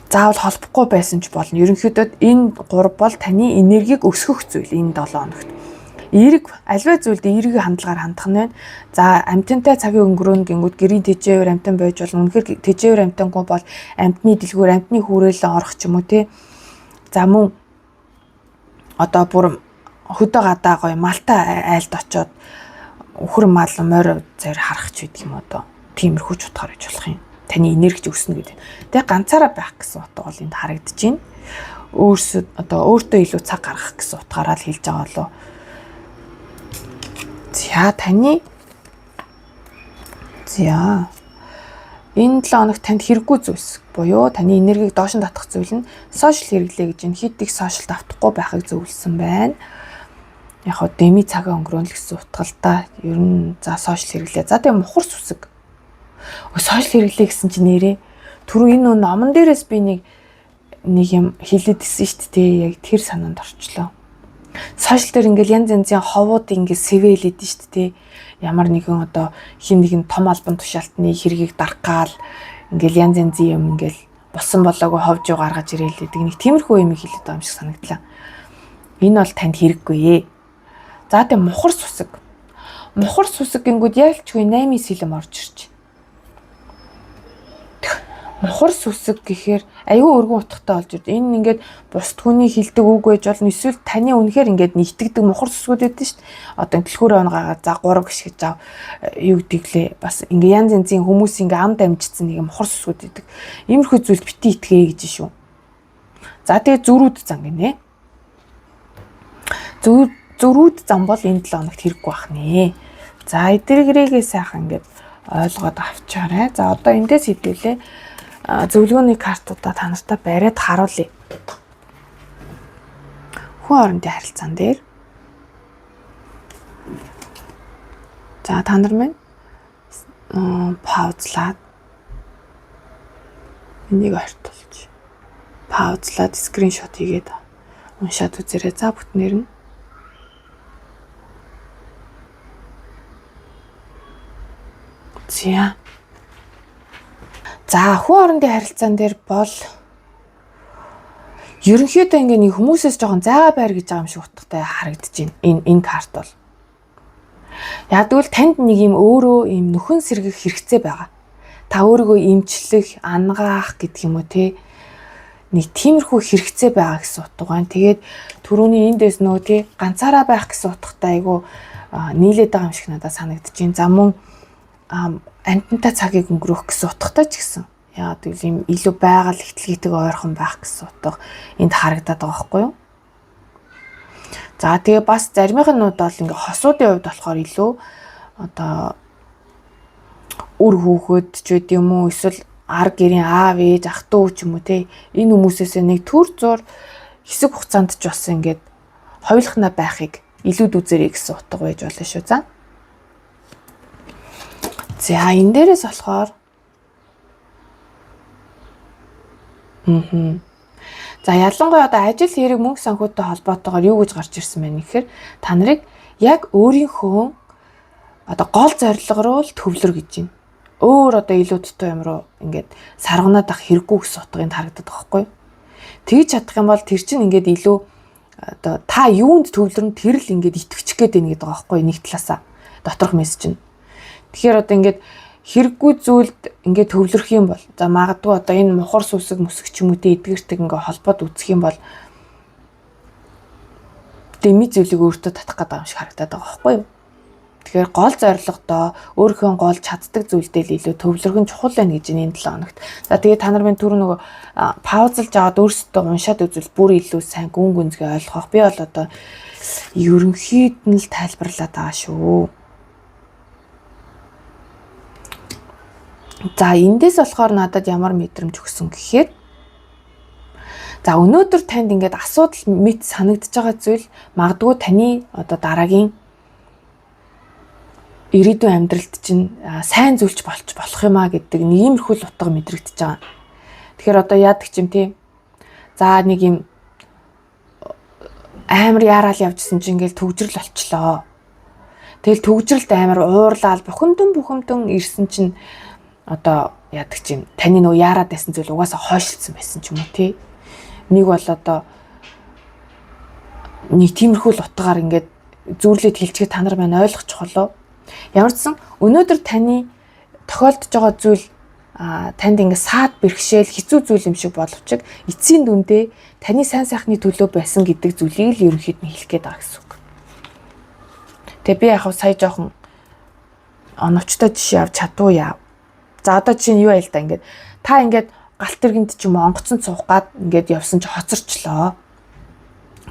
Заавал холбохгүй байсан ч болно. Ерөнхийдөө энэ 3 бол таны энергийг өсгөх зүйл энэ 7 хоногт. Эерэг альва зүйлд эерэг хандлагаар хандах нь байна. За амьтантай цагийн өнгөрөөн гингүүд гэрийн тэжээвэр амьтан байж болно. Үнэхээр тэжээвэр амьтангүй бол амьтны дэлгүүр амьтны хүрээлэн орох ч юм уу те. За мөн одоо бүр хөдөө гадаа гоё малтай айлд очоод өхөр мал морь зэр харах ч гэдэг юм одоо тиймэрхүү ч утгаар гэж болох юм. Таны энерги өснө гэдэг. Тэгээ ганцаараа байх гэсэн утга бол энд харагдаж байна. Өөртөө илүү цаг гаргах гэсэн утгаараа л хэлж байгаа болоо. За таны энэ 7 хоног танд хэрэггүй зүйлс буюу таны энергийг доош нь татах зүйл нь сошиал хэрэглээ гэж энэ хэд их сошиал давтахгүй байхыг зөвлөсөн байна. Яг хоо дэми цагаа өнгөрөөн л гэсэн утгалтай ер нь за сошиал хэрэглээ. За тэгээ мухар сүсэг. Сошиал хэрэглээ гэсэн чинь нэрээ түрүү энэ номон дээрээс би нэг юм хэлээд исэн шүү дээ. Яг тэр санаанд орчлоо. Сошиал дээр ингээл янз янзын ховууд ингээл сэвэлээд нь шүү дээ. Ямар нэгэн одоо хин нэгэн том албан тушаалтны хэргийг даргаал ингээл янз янзын юм ингээл болсон болоогүй ховж юу гаргаж ирээлээдэг нэг тиймэрхүү юм хэлээд байгаа юм шиг санагдлаа. Энэ бол танд хэрэггүй ээ. За тийм мухар сусаг. Мухар сусаг гингүүд яг ч үгүй 8 сэлэм орж ирж. Мухар сүсэг гэхээр аюу өргөн утгатай болж ирд. Энэ ингээд бусд хүний хэлдэг үг байж болно. Эсвэл таны үнэхээр ингээд нэгтгэдэг мухар сүсгүүд байдаг шүү дээ. Одоо дэлгүүрээ онгаагаа за 3 гიშгэж ав. Юу гэдгэлээ бас ингээд янз янзын хүмүүс ингээд ам дамжицсан нэг мухар сүсгүүд байдаг. Иймэрхүү зүйлд бити итгэе гэж шүү. За тэгээ зүрүүд зан гинэ. Зүрүүд зам бол энэ 7 хоногт хэрэггүй байх нэ. За эдгэрээгээ сайхан ингээд ойлгоод авчаарай. За одоо эндээс хэдүүлээ. Зөвлөгөөний картуудаа та нартай бариад харуулъя. Хүн хоорондын харилцаан дээр. За та нар минь паузлаад энийг ортолж. Паузлаад скриншот хийгээд уншаад үзээрэй. За бүтнээр нь. За хүн хоорондын харилцаан дээр бол ерөнхийдөө ингээ нэг хүмүүсээс жоохон зайгаа байр гэж байгаа юм шиг утгатай харагдаж байна. Энэ карт бол. Яг тэгвэл танд нэг юм өөрөө юм нөхөн сэргэх хэрэгцээ байгаа. Та өөрийгөө эмчлэх, ангаах гэдэг юм уу те. Нэг тиймэрхүү хэрэгцээ байгаа гэсэн утга байна. Тэгээд түрүүний эндээс нөгөө те ганцаараа байх гэсэн утгатай айгу нийлээд байгаа юм шиг надад санагдаж байна. За мөн амтантай цагийг өнгөрөөх гэсэн утгатай ч гэсэн. Яа гэвэл юм илүү байгаль ихтлгийтэйг ойрхон байх гэсэн утга энд харагдаад байгаа байхгүй юу? За тэгээ бас заримынхнууд бол ингээ хосуудын хувьд болохоор илүү одоо үр хүүхэд ч үгүй юм уу эсвэл ар гэрийн аав ээж ах дүү ч юм уу те энэ хүмүүсээс нэг төр зур хэсэг хугацаанд ч бас ингээд хойлохна байхыг илүүд үзэрэй гэсэн утга байж болно шүү. За энэ дээрээс болохоор За ялангуяа одоо ажил хэрэг мөнгө санхүүтэй холбоотойгоор юу гэж гарч ирсэн бэ гэхээр та нарыг яг өөрийнхөө одоо гол зорилго руу л төвлөр гэж байна. Өөр одоо илүү дутуу юм руу ингээд сарганаад ах хэрэггүй гэсэн утгыг харагдаад байгаа байхгүй юу? Тэгж чадах юм бол тэр чинь ингээд илүү одоо та юунд төвлөрн тэр л ингээд итгэвчих гээд байна гэдэг байгаа байхгүй юу? Нэг талаасаа доторх мессеж нь. Тэгэхээр одоо ингээд хэрэггүй зүйлд ингээд төвлөрөх юм бол за магадгүй одоо энэ мухар сүсэг мөсг ч юм уу тэ эдгэртэг ингээд холбоод үзэх юм бол дэми зүйлийг өөртөө татах гэдэг юм шиг харагдаад байгаа байхгүй юу? Тэгэхээр гол зорилгодоо өөрийнхөө гол чаддаг зүйлдээ л илүү төвлөрөх нь чухал байна гэж энэ 7 хоногт. За тэгээ та нар минь түр нөгөө паузлж аваад өөрсдөө уншаад үзвэл бүр илүү сайн гүн гүнзгий ойлгох. Би бол одоо ерөнхийд нь л тайлбарлаад байгаа шүү. За эндээс болохоор надад ямар мэдрэмж өгсөн гэхээр за өнөөдөр танд ингээд асуудал мэд санагдаж байгаа зүйл магадгүй таны одоо дараагийн ирээдүйн амьдралд чинь сайн зүйлч болох юм а гэдэг нэг иймэрхүү л утга мэдрэгдэж байгаа. Тэгэхээр одоо яадаг ч юм те. За нэг юм амар яараал явжсэн чинь ингээл төгжрөл болчлоо. Тэгэл төгжрэлд амар уурлал бухимдэн ирсэн чинь одоо яадаг ч юм таны нөгөө яарад байсан зүйл угаасаа хойшилсан байсан ч юм уу тий. Нэг бол одоо нэг тиймэрхүү л утгаар ингээд зүүрлээд хэлчихээ та нар маань ойлгох чухал. Ямар ч сан өнөөдөр таны тохиолдож байгаа зүйл танд ингээд саад бэрхшээл хэцүү зүйл юм шиг боловч эцсийн дүндээ таны сайн сайхны төлөө байсан гэдэг зүйлийг л ерөнхийд нь хэлэх гээд байгаа гэсэн үг. Тэгээ би яг сая жоохон оновчтой жишээ авч чадваа. За одоо чинь юу байл та ингээд та ингээд галт тэргэнд ч юм уу онгоцон цуух гад ингээд явсан чи хоцорчлоо.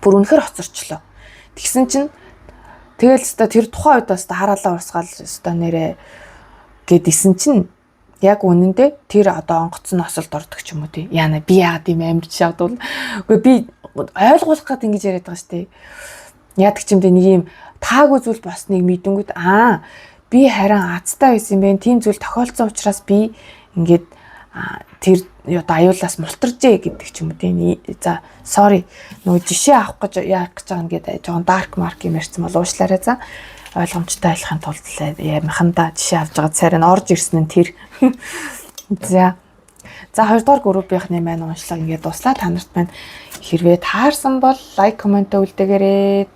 Бүр үнэхээр хоцорчлоо. Тэгсэн чинь тэгэл өста тэр тухайн үед өста хараалаа урсгаал өста нэрэ гэдсэн чинь яг үнэндээ тэр одоо онгоцон осолд ордог ч юм уу тий. Яана би яагаад юм амьд шавдвал. Үгүй би ойлгуулах гээд ингэж яриад байгаа штэ. Яадаг ч юм дэ нэг юм таагүй зүйл босныг мэдэнгүүт би харин азтай байсан юм бэ. Тийм зүйл тохиолдсон учраас би ингээд тэр одоо аюулаас мултаржээ гэдэг ч юм уу тийм. За sorry нөгөө жишээ авах гэж яах гэж байгаа нэгэд жоохон dark mark юм ярьсан бол уушлаарай за. Ойлгомжтой байхын тулд ямханда жишээ авч байгаа царай нь орж ирсэн нь тэр. За. За 2 дугаар группийнхны маань уншлага ингээд дуслаа. Та нарт маань хэрвээ таарсан бол лайк, комент үлдээгээрэй.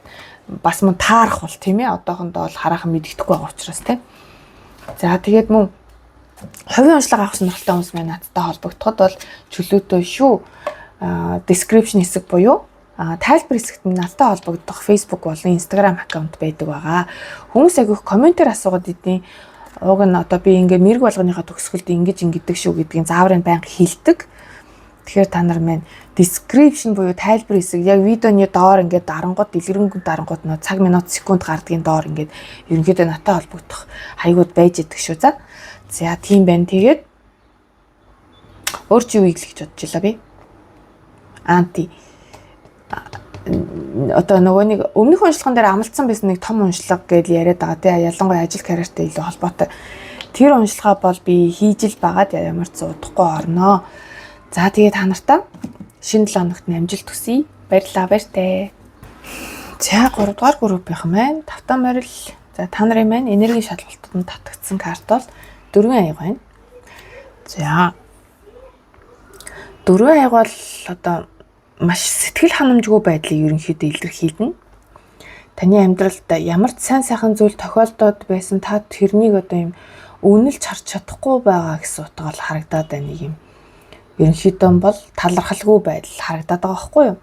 Бас мөн таарах бол тийм ээ. Одоохондоо бол хараахан мэддэхгүй байгаа учраас тийм. За тэгээд мөн хувийн уншлага авах сонирхолтой хүмүүс маань надтай холбогдоход бол чөлөөтэй шүү. Description хэсэг буюу тайлбар хэсэгт надтай холбогдох Facebook болон Instagram аккаунт байдаг байгаа. Хүмүүс агиох комментээр асуугаад идэв. Уг нь одоо би ингээ мэрэг болгоныхаа төгсгөлд ингэж ингэдэг шүү гэдгийг зааврын байнга хэлдэг. Тэгэхээр та нар маань description буюу тайлбар хэсэг яг видеоны доор ингээд дарангууд дэлгэрэнгүй дарангууд нөө цаг минут секунд гардгийн доор ингээд ерөнхийдөө надтай холбогдох хаягуд байж идэг шүү. За тийм байна. Тэгээд өөр чи юу хэлэх гэж бодож байлаа би? Анти одоо нөгөө нэг өмнөх уншлаган дээр амлцсан байсан нэг том уншлага гэж яриад байгаа тийм ялангуяа ажил карьертай илүү холбоотой. Тэр уншлагаа бол би хийж л байгаад ямар ч удахгүй орноо. За тэгээд та нартай шинэ 7 хоногт амжилт хүсье. Баярлалаа баяртай. За 3 дугаар группийнхан маань тавтан морил. За та нарын маань энергийн шалгалтанд татагдсан карт бол 4 аяга байна. За 4 аяга бол одоо маш сэтгэл ханамжгүй байдлыг ерөнхийдөө илэрхийлнэ. Таны амьдралд ямар ч сайн сайхан зүйл тохиолдоод байсан та тэрнийг одоо юм үнэлж харж чадахгүй байгаа гэсэн утгаар харагдаад байна юм. Ерөнхийдөө бол талархалгүй байдал харагдаад байгаа байхгүй юу?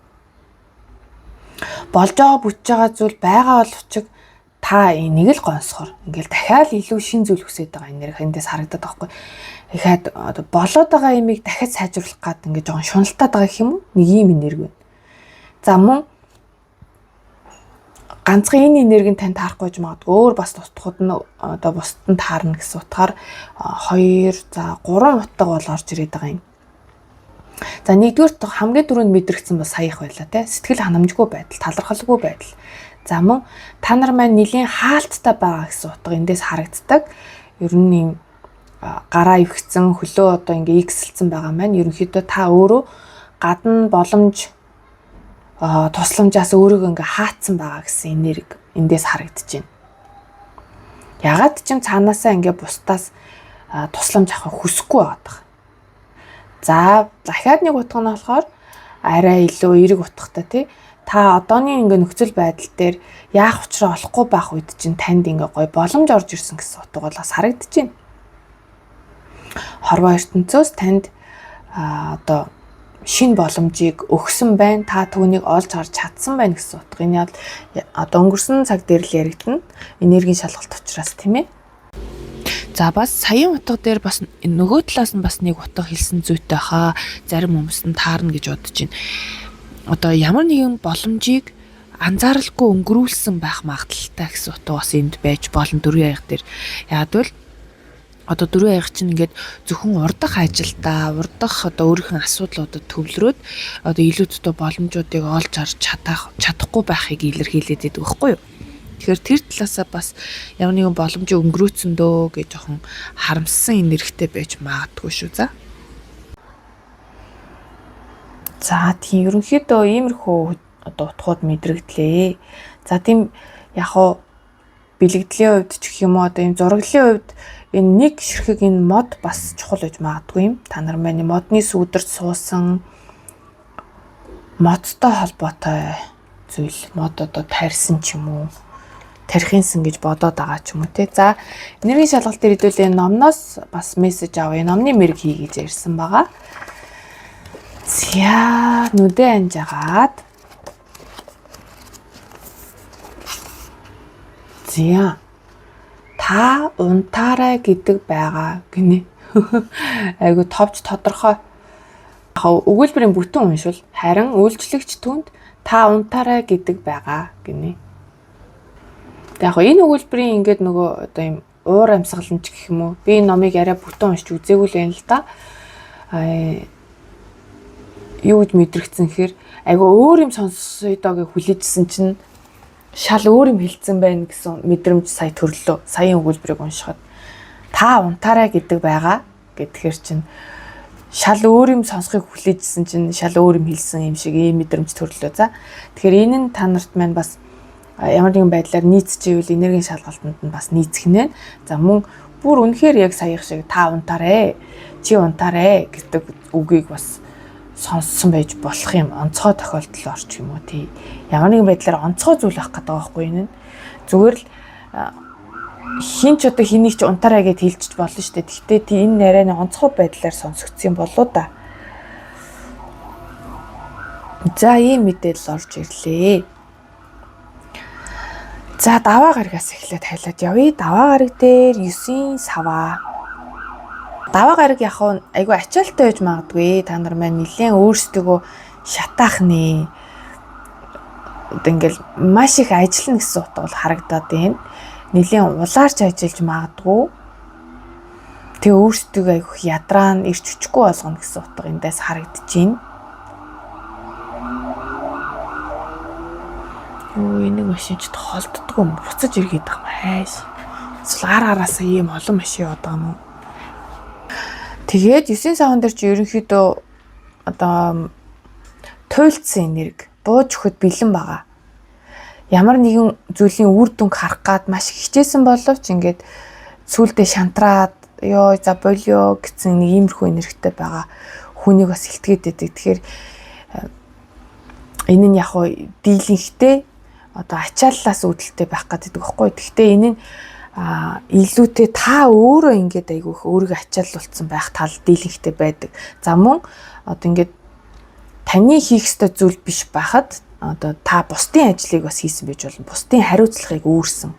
Болж байгаа бүтэж байгаа зүйл байгаа бол учиг та энийг л гонсохор ингээл дахиад илүү шин зүйл хүсэж байгаа энерги эндээс харагдаад байгаа байхгүй. Ихээд одоо болоод байгаа юмыг дахиад сайжруулах гад ингээд жоохон шуналтаад байгаа гэх юм уу? Нэг юм энерги байна. За мөн ганцхан энэ энергийг тань таарахгүй ч магадгүй өөр бас тусдахуд нь одоо бусдад нь таарна гэсэн утгаар 2 за 3 утга бол орж ирээд байгаа юм. За нэгдүгээр хамгийн түрүүнд мэдрэгдсэн бас саях байлаа те сэтгэл ханамжгүй байдал, талархалгүй байдал. За мөн та нар маань нэлийн хаалттай байгаа гэсэн утга эндээс харагддаг. Ер нь юм гараа ивгцэн хөлөө одоо ингээ игсэлцэн байгаа маань ерөнхийдөө та өөрөө гадна боломж тусламжаас өөрийгөө ингээ хаацсан байгаа гэсэн энерги эндээс харагдаж байна. Ягаад ч юм цаанаасаа ингээ бусдаас тусламж авах хүсэхгүй байгаа. За дахиад нэг утга нь болохоор арай илүү эерэг утгатай тий. Та одооний ингээ нөхцөл байдал дээр яах учраа олохгүй байх үед чинь танд ингээ гоё боломж орж ирсэн гэсэн утга бол бас харагдаж байна. Хорвоо ертөнцөөс танд одоо шинэ боломжийг өгсөн байна. Та түүнийг олж харж чадсан байна гэсэн утга. Энэ бол одоо өнгөрсөн цаг дээр л яригдана. Энергийн шалгалт учраас тийм ээ. За бас саяын утга дээр бас нөгөө талаас нь бас нэг утга хэлсэн зүйтэй хаа. Зарим хүмүүс нь таарна гэж бодож байна. Одоо ямар нэгэн боломжийг анзааралгүй өнгөрүүлсэн байх магадaltaй гэсэн утга бас энд байж болно 4 аяга дээр. Яг л одоо 4 аяга чинь ингээд зөвхөн урдах ажилдаа, урдах одоо өөрийнхөө асуудлуудад төвлөрөөд одоо илүү төдөө боломжуудыг олж харж чадахгүй байхыг илэрхийлээд байдаг байхгүй юу? Тэгэхээр тэр талаасаа бас ямар нэгэн боломжийг өнгөрөөцөн дөө гэж жоохон харамссан энергитэй байж магадгүй шүү за. За тийм ерөнхийдөө иймэрхүү одоо утгууд мэдрэгдлээ. За тийм яг хуу бэлэгдлийн хувьд ч гэх юм уу одоо ийм зураглалын хувьд энэ нэг ширхэг энэ мод бас чухал гэж магадгүй юм. Та нар маань модны сүудэрт суусан модтой холбоотой зүйл мод одоо тарьсан ч юм уу тархинсан гэж бодоод байгаа ч юм уу те. За энергийн шалгалт дээр хэдүүлээ номноос бас мессеж авъя. Номны мэрэг хий гэж ярьсан байгаа. За нүдэ анжаагаад зя та унтаарай гэдэг байгаа гинэ. Айгу товч тодорхой. Өгүүлбэрийн бүтэн уншвал харин үйлчлэгч түнд та унтаарай гэдэг байгаа гинэ. Яг энэ өгүүлбэрийн ингээд нөгөө одоо юм уур амьсгалч гэх юм уу. Би энэ номыг арай бүтэн уншиж үзээгүй л байна л да. Юу гэж мэдрэгдсэн гэхээр айгу өөр юм сонсоё доо гэж хүлээжсэн чинь шал өөр юм хэлсэн байна гэсэн мэдрэмж сая төрлөө. Саяын өгүүлбэрийг уншихад та унтаарай гэдэг байгаа. Гэхээр чинь шал өөр юм сонсохыг хүлээжсэн чинь шал өөр юм хэлсэн юм шиг ийм мэдрэмж төрлөө. За тэгэхээр энэ нь та нарт маань бас ямар нэгэн байдлаар нийцчихвэл энергийн шалгалтанд нь бас нийцэх нэ. За мөн бүр үнэхээр яг саяхан шиг та унтаарэ, чи унтаарэ гэдэг үгийг бас сонссон байж болох юм. Онцгой тохиолдол орч юм уу тий. Ямар нэгэн байдлаар онцгой зүйл байх гэдэг байгаа байхгүй энэ. Зүгээр л хин ч одоо хэнийг ч унтаарай гэд хэлчих болно шүү дээ. Гэхдээ тий энэ нарийн онцгой байдлаар сонсогдсон болоо да. За ийм мэдээлэл орж ирлээ. За даваа гарагаас эхлээд хайлаад явъя. Даваа гараг дээр 9-ийн сава. Даваа гараг яг айгүй ачаалттай байж магадгүй. Та нар маань нэлээд өөрсдөө шатаах нэ. Ингээл маш их ажиллана гэсэн утга бол харагдаад байна. Нэлээд улаарч ажиллаж магадгүй. Тэгээ өөрсдөө айгүй ядраан ирч хүчгүй болгоно гэсэн утга эндээс харагдаж байна. Өө энийг машин ч холддгоо буцаж иргээд байгаа юм хайш. Эсвэл араасаа ийм олон машин яваад байгаа юм уу? Тэгээд 9 савн дээр чи ерөнхийдөө одоо туйлдсан энерги бууж өгөхөд бэлэн байгаа. Ямар нэгэн зүйлийн үр дүнг харах гад маш хичээсэн боловч ингээд сүулдэ шантраад ёо за болио гэсэн нэг иймэрхүү энергитэй байгаа хүнийг бас илтгээд байдаг. Тэгэхээр энэ нь яг дийлэнхтэй одоо ачааллаас үүдэлтэй байх гэдэг байхгүй. Гэхдээ энэ нь илүүтэй та өөрөө ингээд айгүйх өөрийгөө ачааллуулсан байх тал дийлэнхтэй байдаг. За мөн одоо ингээд таны хийх ёстой зүйл биш байхад одоо та бусдын ажлыг бас хийсэн байж болно. Бусдын хариуцлагыг үүрсэн.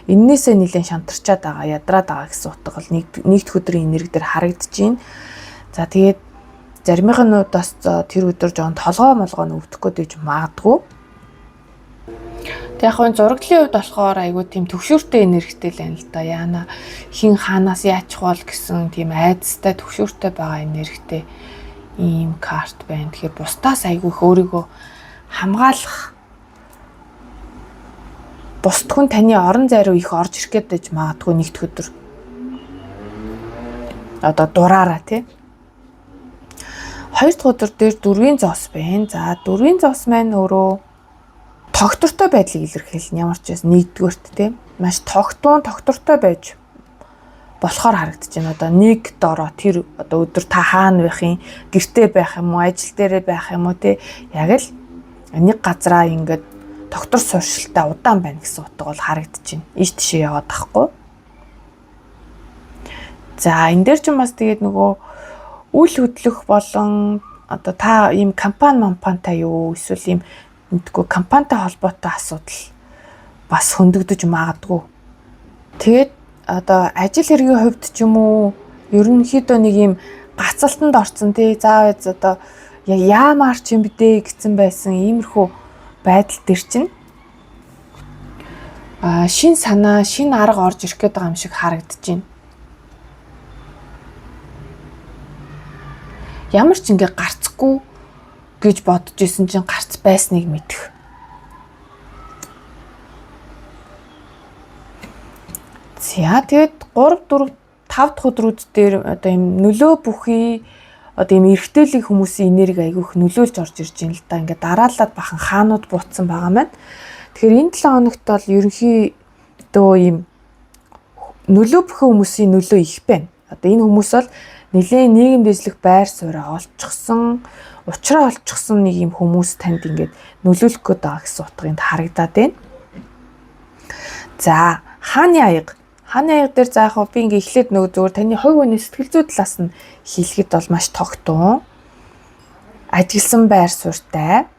Эннээсээ нэлээд шантарчаад байгаа, ядраад байгаа гэсэн утга бол нэгд өдрийн энерги дээр харагдаж байна. За тэгээд заримынхнуудаас тэр өдөр жоон толгой молгоо өвдөх гээд байж магадгүй. Тэг яг нь зураглалын хувьд болохоор айгүй тийм төвшөртэй энергитэй л байна л да. Яана хин хаанаас яачих бол гэсэн тийм айдастай төвшөртэй байгаа энергитэй ийм карт байна. Тэгэхээр бусдаас айгүй их өөрийгөө хамгаалах бусд хүн таны орон зай руу их орж ирэх гээд байж магадгүй нэгд өдөр. Одоо дураараа тий. Хоёр дахь өдөр дээр 4-ийн зоос байна. За 4-ийн зоос маань өөрөө тогтвортой байдлыг илэрхийлнэ. Ямар ч байсан нэгдүгээрт тий маш тогтвортой байж болохоор харагдаж байна. Одоо нэг дороо тэр одоо өдөр та хаана байх юм, гэртээ байх юм уу, ажил дээрээ байх юм уу тий яг л нэг газараа ингээд доктор сууршилтай удаан байна гэсэн утга бол харагдаж байна. Иш тишээ яваад тахгүй. За энэ дээр ч бас тэгээд нөгөө үйл хөдлөх болон одоо та ийм компанитай юу эсвэл ийм мэдгүй компанитай холбоотой асуудал бас хөндөгдөж магадгүй. Тэгээд одоо ажил хэргийн хувьд ч юм уу ерөнхийдөө нэг ийм гацалтанд орсон тий заавал одоо яг яамаар ч юм бдэ гэсэн байсан иймэрхүү байдал төр чинь шин санаа, шин арга орж ирэх гээд байгаа юм шиг харагдаж байна. Ямар ч ингээ гарцгүй гэж бодож исэн чинь гарц байсныг мэдэх. За тэгээд 3, 4, 5 дахь өдрүүд дээр одоо юм нөлөө бүхий одоо юм эргэтэлэг хүмүүсийн энерги айгүйх нөлөөлж орж ирж байна л да. Ингээ дараалаад бахан хаанууд буутсан байгаа маань. Тэгэхээр энэ 7 хоногт бол ерөнхийдөө юм нөлөө бүхий хүмүүсийн нөлөө их байна. Одоо энэ хүмүүс бол нэлээд нийгэм дэвшлэх байр сууриа олчихсон, учраа олчихсон нэг юм хүмүүс танд ингээд нөлөөлөх гээд байгаа гэсэн утгыг харагдаад байна. За, хааны аяга. Хааны аяга дээр заахаа би ингээ эхлээд нөгөө зөвөр таны хувь хүний сэтгэл зүй талаас нь хэлэхэд бол маш тогтун. Ажилсан байр суурьтай.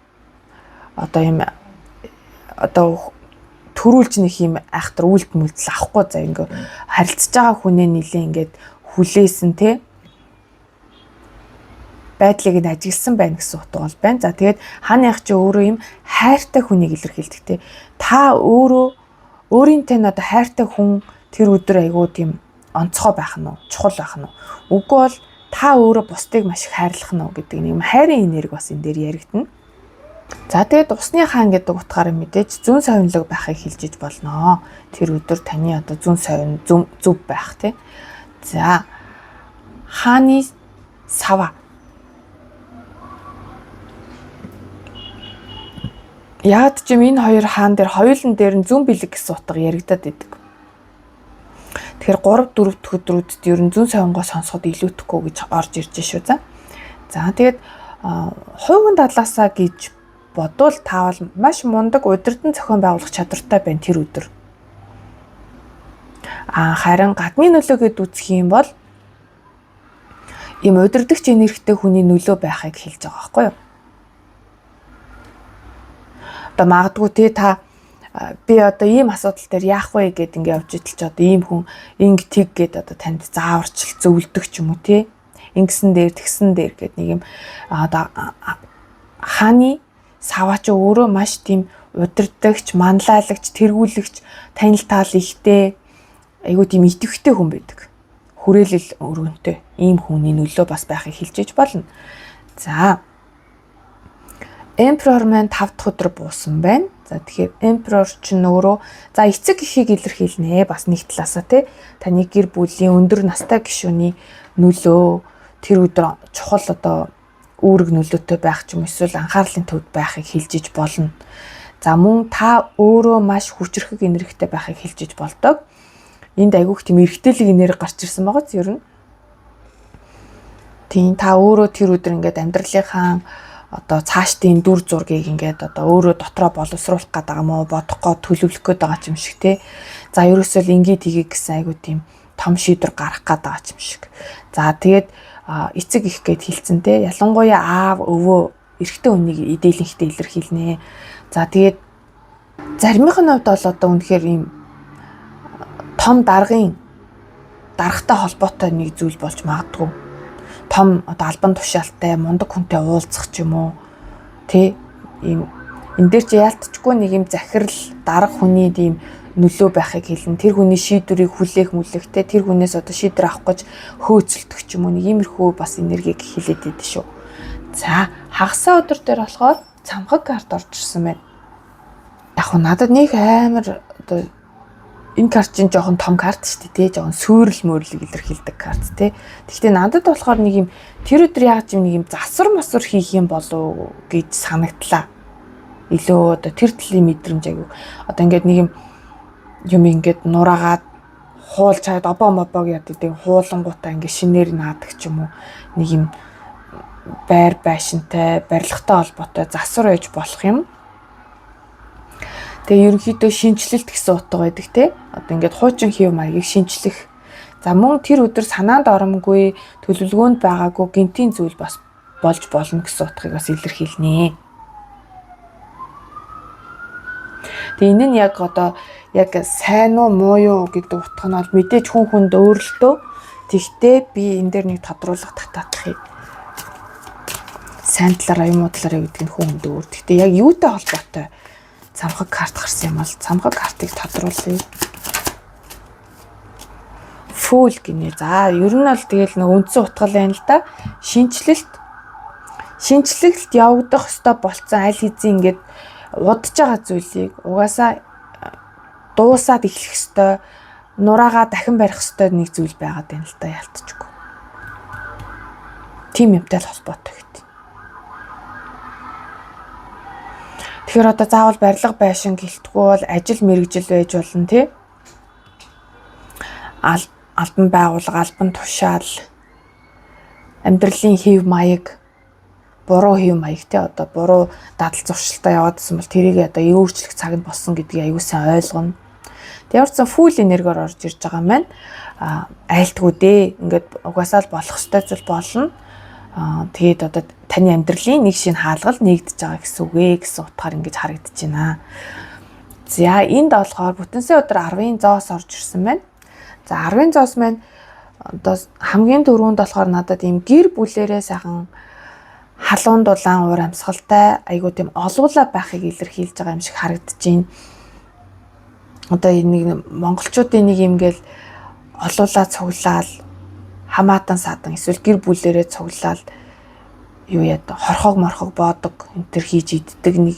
Одоо юм одоо төрүүлж нэг юм айхтар үйлдэл мүлдэл авахгүй за ингээ харилцаж байгаа хүнээ нилээ ингээд хүлээсэн те байдлыг нь ажигласан байна гэсэн утга бол байна. За тэгээд хааны ах чи өөрөө юм хайртай хүнийг илэрхийлдэг те. Та өөрөө өөрийнтэй одоо хайртай хүн тэр өдөр айгуу тийм онцгой байх нь уу, чухал байх нь уу? Үгүй бол та өөрөө бусдыг маш их хайрлах нь уу гэдэг нэг хайрын энерги бас энэ дээр яригдана. За тэгээд усны хаан гэдэг утгаараа мэдээж зүүн совинлог байхыг хэлжиж болно. Тэр өдөр таны одоо зүүн совин зөв байх тий. За хааны сава Яад ч юм энэ хоёр хаан дээр хоёулын дээр нь зүүн бэлэг гэсэн утга яригадад идэг. Тэгэхээр 3 4 дахь өдрүүдэд ер нь зүүн сонгоо сонсоход илүүтэхгүй гэж орж ирж шүү за. За тэгээд хувийн дадлаасаа гэж бодвол таавал маш мундаг удирдан зохион байгуулах чадвартай байна тэр өдөр. Харин гадны нөлөөгөд үзэх юм бол ийм удирдахч энергитэй хүний нөлөө байхыг хэлж байгаа байхгүй юу? Одоо магадгүй би одоо ийм асуудал дээр яах вэ гэд ингээ явж идэл ч одоо ийм хүн инг тэг гэд одоо танд зааварчил зөвлөдөг ч юм уу тий. Ингэсэн дээр тэгсэн дээр гэд нэг юм одоо хааны саваач өөрөө маш тийм удирдагч, манлайлагч, тэргүүлэгч, танил таал ихтэй айгуу тийм идэвхтэй хүн байдаг. Хүрээлэл өргөнтэй ийм хүний нөлөө бас байхыг хэлж иж болно. За Emperor маань 5 дахь өдөр буусан байна. За тэгэхээр Emperor чинь өөрөө за эцэг эхийг илэрхийлнэ. Бас нэг талаасаа тий таны гэр бүлийн өндөр настай гишүүний нөлөө тэр өдөр чухал одоо үүрэг нөлөөтэй байх ч юм эсвэл анхаарлын төвд байхыг хэлж иж болно. За мөн та өөрөө маш хүчрхэг энергитэй байхыг хэлж иж болдог. Энд айгүйх тийм эргэтэлэг энерги гарч ирсэн байгаа ч ер нь. Тийм та өөрөө тэр өдөр ингээд амьдралынхаа одоо цаашдын дүр зургийг ингээд одоо өөрөө дотроо боловсруулах гээд байгаа мó бодохгүй төлөвлөх гээд байгаа юм шиг тий. За ерөөсөө л ингээд хийе гэсэн айгуу тийм том шийдвэр гаргах гээд байгаа юм шиг. За тэгээд эцэг их гэд хэлсэн тий. Ялангуяа аав өвөө эрэгтэй хүнийг идэлэнхтэй илэрхийлнэ. За тэгээд заримынх нь хувьд бол одоо үнэхээр ийм том даргын даргатай холбоотой нэг зүйл болж магадгүй. Том одоо албан тушаалтай мундаг хүнтэй уулзах ч юм уу тий ийм энэ дээр чи яалтчгүй нэг юм захирал дарга хүний ийм нөлөө байхыг хэлнэ. Тэр хүний шийдвэрийг хүлээх мүлэхтэй тэр хүнээс одоо шийдвэр авах гэж хөөцөлдөх ч юм уу нэг иймэрхүү бас энергийг хилээд байдаг шүү. За хагасаа өдөр дээр болохоор цамхаг карт орж ирсэн байна. Яг уу надад нэг амар одоо энэ карт чинь жоохон том карт шүү дээ тий жоохон суурил мөрлөг илэрхийлдэг карт тий. Гэхдээ надад болохоор нэг юм тэр өдөр яаж нэг юм засвар масвар хийх юм болов гэж санагдлаа. Илүү одоо тэр төлөлийн мэдрэмж аяг. Одоо ингээд нэг юм ингээд нураагаад хуулж чаад обоо мобог яддаг хуулангуудаа ингээд шинээр наадаг ч юм уу нэг юм байр байшинтай барилгатай холбоотой засвар ээж болох юм. Тэгээ ерөнхийдөө шинжилэлт гэсэн утга байдаг те. Одоо ингээд хуучин хэв маягийг шинжлэх. За мөн тэр өдөр санаанд оромгүй төлөвлөгөөнд байгаагүй гинтийн зүйл бас болж болно гэсэн утгыг бас илэрхийлнэ. Тэгээ энэ нь яг одоо яг сайн уу муу юу гэдэг утга нь бол мэдээж хүн хүнд өөрлөлтөө. Тэгтээ би энэ дээр нэг тодруулах татаатлахыг сайн талаараа юм уу талаараа гэдэг нь хүн хүнд өөр. Тэгтээ яг юутай холбоотой цамхаг карт гарсан юм бол цамхаг картыг тодруулъя. Фул гинэ. За ер нь бол тэгэл нэг үндсэн утгал байна л да. Шинжлэлт явагдах ёстой болцсон аль хэзээ ингээд удаж байгаа зүйлийг угаасаа дуусаад эхлэх ёстой, нураагаа дахин барих ёстой нэг зүйл байгаад байна л да ялтчихгүй. Тим юмтай л холбоотой гэдэг. Тэгэхээр одоо заавал барилга байшин гэлтгүй бол ажил мэргэжил байж болно тий. Албан байгууллага, албан тушаал, амьдралын хэв маяг, буруу хэв маяг тий одоо буруу дадал зуршилтаа яваадсан бол тэрийг одоо өөрчлөх цаг нь болсон гэдгийг аюул сайн ойлгоно. Тэгээд яварсан фул энергиор орж ирж байгаа маань айлтгүй дээ. Ингээд угаасаа л болох ёстой зүйл болно. Тэгээд одоо таны амьдралын нэг шинэ хаалгал нэгдэж байгаа гэсэн үг ээ гэсэн утгаар ингэж харагдаж байна. За энд болохоор бүтэнсийн өдөр 10-ын зоос орж ирсэн байна. За 10-ын зоос маань одоо хамгийн дөрөвөнд болохоор надад ийм гэр бүлэрээ сайхан халуун дулаан уур амьсгалтай айгуу тийм олуула байхыг илэрхийлж байгаа юм шиг харагдаж байна. Одоо нэг монголчуудын нэг юм гээл олуулаа цуглаал хамаатан садан эсвэл гэр бүлэрээ цуглаал юу яа хорхог морхог боодог энэ төр хийж иддэг нэг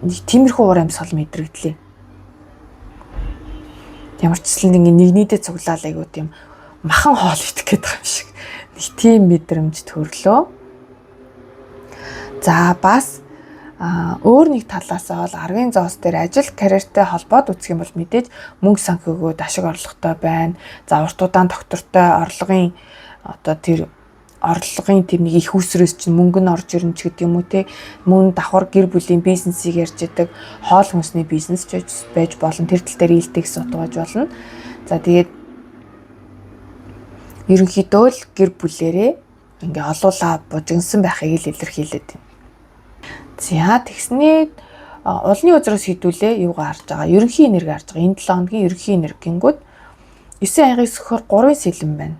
тиймэрхүү уур амьсгал мэдрэгдлээ. Ямар ч зүйл нэг нийтэд цуглаал айгуу тийм махан хоол идэх гэдэг юм шиг нэг тийм мэдрэмж төрлөө. За бас өөр нэг талаасаа бол аргын зоос дээр ажил карьертэй холбоод үзэх юм бол мэдээж мөнгө санхүүгүүд ашиг орлоготой байна. За урт удаан доктортой орлогын одоо тэр нэг их усрээс чинь мөнгө нь орж ирнэ ч гэдэг юм уу те. Мөн давхар гэр бүлийн бизнесийг ярьж идэг хоол хүнсний бизнес ч байж болно. Тэр тал дээр ээлтэй судгаж болно. За тэгээд ерөнхийдөө л гэр бүлэрээ ингээ олуулаа бужигнсан байхыг л илэрхийлээд байна. За тэгснээ улны үзрээс хідүүлээ юугаар харж байгаа. Ерөнхий энерги харж байгаа. Энэ 7 хоногийн ерөнхий энерги гингүүд 9 аягийн сөхөр 3 сэлэн байна.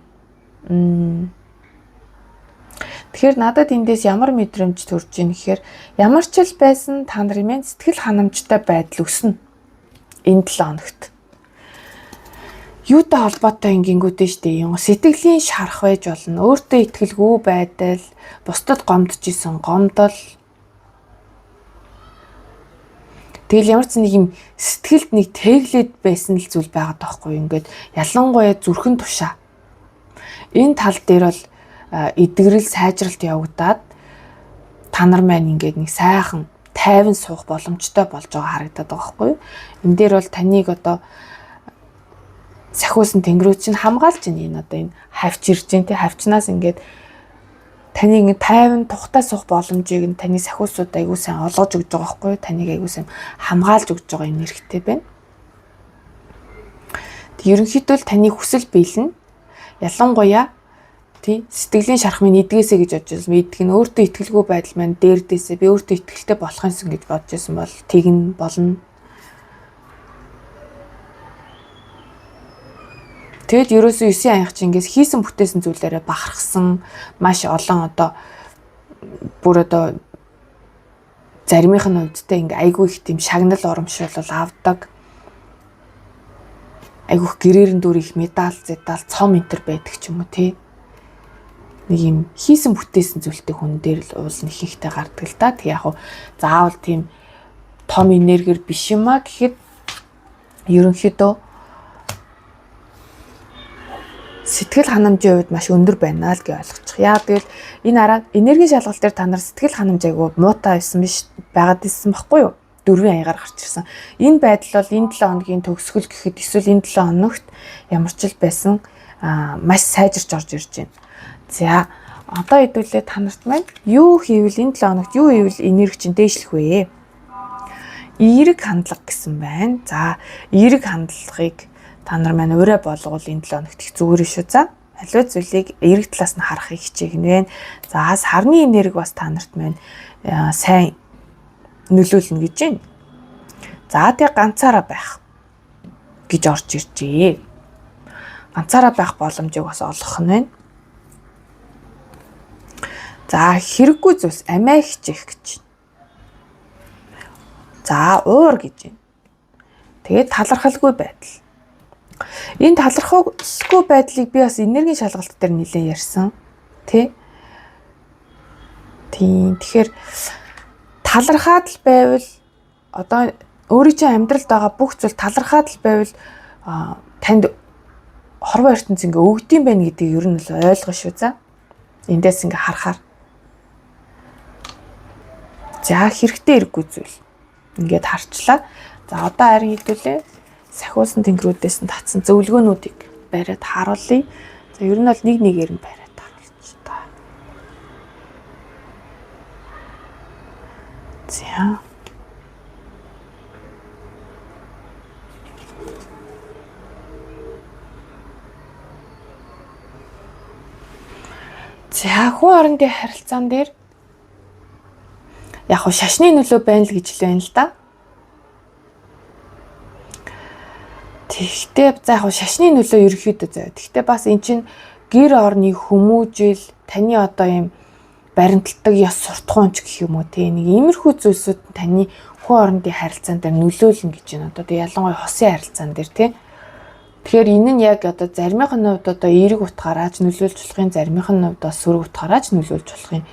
Тэгэхээр надад эндээс ямар мэдрэмж төрж ийн гэхээр ямар ч л байсан та нарын минь сэтгэл ханамжтай байдал өснө. Энэ 7 хоногт. Юутай холбоотой ингэнгүүтэй штэ юм. Сэтгэлийн шарах байж болно. Өөртөө итгэлгүй байдал, бусдад гомдож исэн гомдол. Тэгэл ямар ч нэг юм сэтгэлд нэг тэглээд байсан л зүйл байгаа даахгүй юу. Ингээд ялангуяа зүрхэн тушаа. Энэ тал дээр бол эдгэрэл сайжралт явагдаад та нар маань ингээд нэг сайхан тайван суух боломжтой болж байгаа харагдаад байгаа байхгүй юу. Энэ дээр бол таныг одоо сахиусан тэнгэрүүд чинь хамгаалж байна. Энэ одоо энэ хавч ирж дээ, хавчнаас ингээд таныг ингэ тайван тухтай суух боломжийг нь таны сахиусууд аягүй сайн олгож өгч байгаа байхгүй юу? Таныг аягүй сайн хамгаалж өгч байгаа юм хэрэгтэй байна. Тэг ерөнхийдөө л таны хүсэл биелнэ. Ялангуяа сэтгэлийн шарах минь эдгээсэ гэж бодож байсан. Эдг нь өөртөө итгэлгүй байдал маань дээрдээсээ би өөртөө итгэлтэй болох юмсан гэж бодож байсан бол тэгнэ болно. Тэгэл ерөөсөө 9 анх чингээс хийсэн бүтээсэн зүйлээрээ бахархсан маш олон одоо бүр одоо заримынх нь үедтэй ингээ айгүй их тийм шагнал урамшуул авдаг. Айгүйх гэрээрэн дүр их медаль, цом энтер байдаг ч юм уу тий. Нэг юм хийсэн бүтээсэн зүйлтэй хүн дээр л уул нэг ихтэй гардаг л да. Тэг яг заавал тийм том энергиэр биш юм а гэхэд ерөнхийдөө сэтгэл ханамжийн хувьд маш өндөр байна л гэж ойлгочих. Яа тэгэл энэ араа энергийн шалгалт дээр та нар сэтгэл ханамж айгүй муутай байсан биш байгаад ирсэн байхгүй юу? 4 аягаар гарч ирсэн. Энэ байдал бол энэ 7 хоногийн төгсгөл гэхэд эсвэл энэ 7 хоногт ямар ч л байсан маш сайжирч орж ирж байна. За одоо хэдүүлээ та нарт маань юу хийвэл энэ 7 хоногт юу хийвэл энерги чинь дээшлэх вэ? Эерэг хандлага гэсэн байна. За эерэг хандлагыг та нар маань ураа болгоул энэ 7 хоногт их зүгээр шүү. За аливаа зүйлийг эерэг талаас нь харахыг хичээгнэ. За сарны энерги бас та нарт маань сайн нөлөөлнө гэж байна. За тэг ганцаараа байх гэж орж иржээ. Ганцаараа байх боломжийг бас олгох нь байна. За хэрэггүй зүйлс амиа хичээх гэж. За уур гэж байна. Тэгээд талархалгүй байдал. Энэ талархалгүй байдлыг би бас энергийн шалгалт дээр нэлээд ярьсан. Тийм. Тэгэхээр талархаад л байвал одоо өөрийн чинь амьдралд байгаа бүх зүйл талархаад л байвал танд хорвоо ертөнц ингээ өгдөм байх гэдгийг ер нь л ойлгоо шүү. За эндээс ингээ харахаар за хэрэгтэй хэрэггүй зүйл ингээд харчлаа. За одоо харин хэдүүлээ сахиусан тэнгэрүүдээс нь татсан зөвлөгөөнүүдийг бариад харуулъя. За ер нь бол нэг нэгээр нь бариад харуулж та. За. За хүн хоорондын харилцаан дээр яг шашны нөлөө байна л гэж л байна л да. Тэгтээ за яг шашны нөлөө ерөөхдөө заяа. Тэгтээ бас эн чинь гэр орны хүмүүжил таны одоо юм баримталдаг ёс суртахуунч гэх юм уу те нэг иймэрхүү зүйлсүүд таны хүн хоорондын харилцаан дээр нөлөөлнө гэж байна. Одоо ялангуяа хосын харилцаан дээр те. Тэгэхээр энэ нь яг одоо заримынх нь хувьд одоо эерэг утгаараач нөлөөлж болохын заримынх нь хувьд бас сөрөг утгаараач нөлөөлж болохын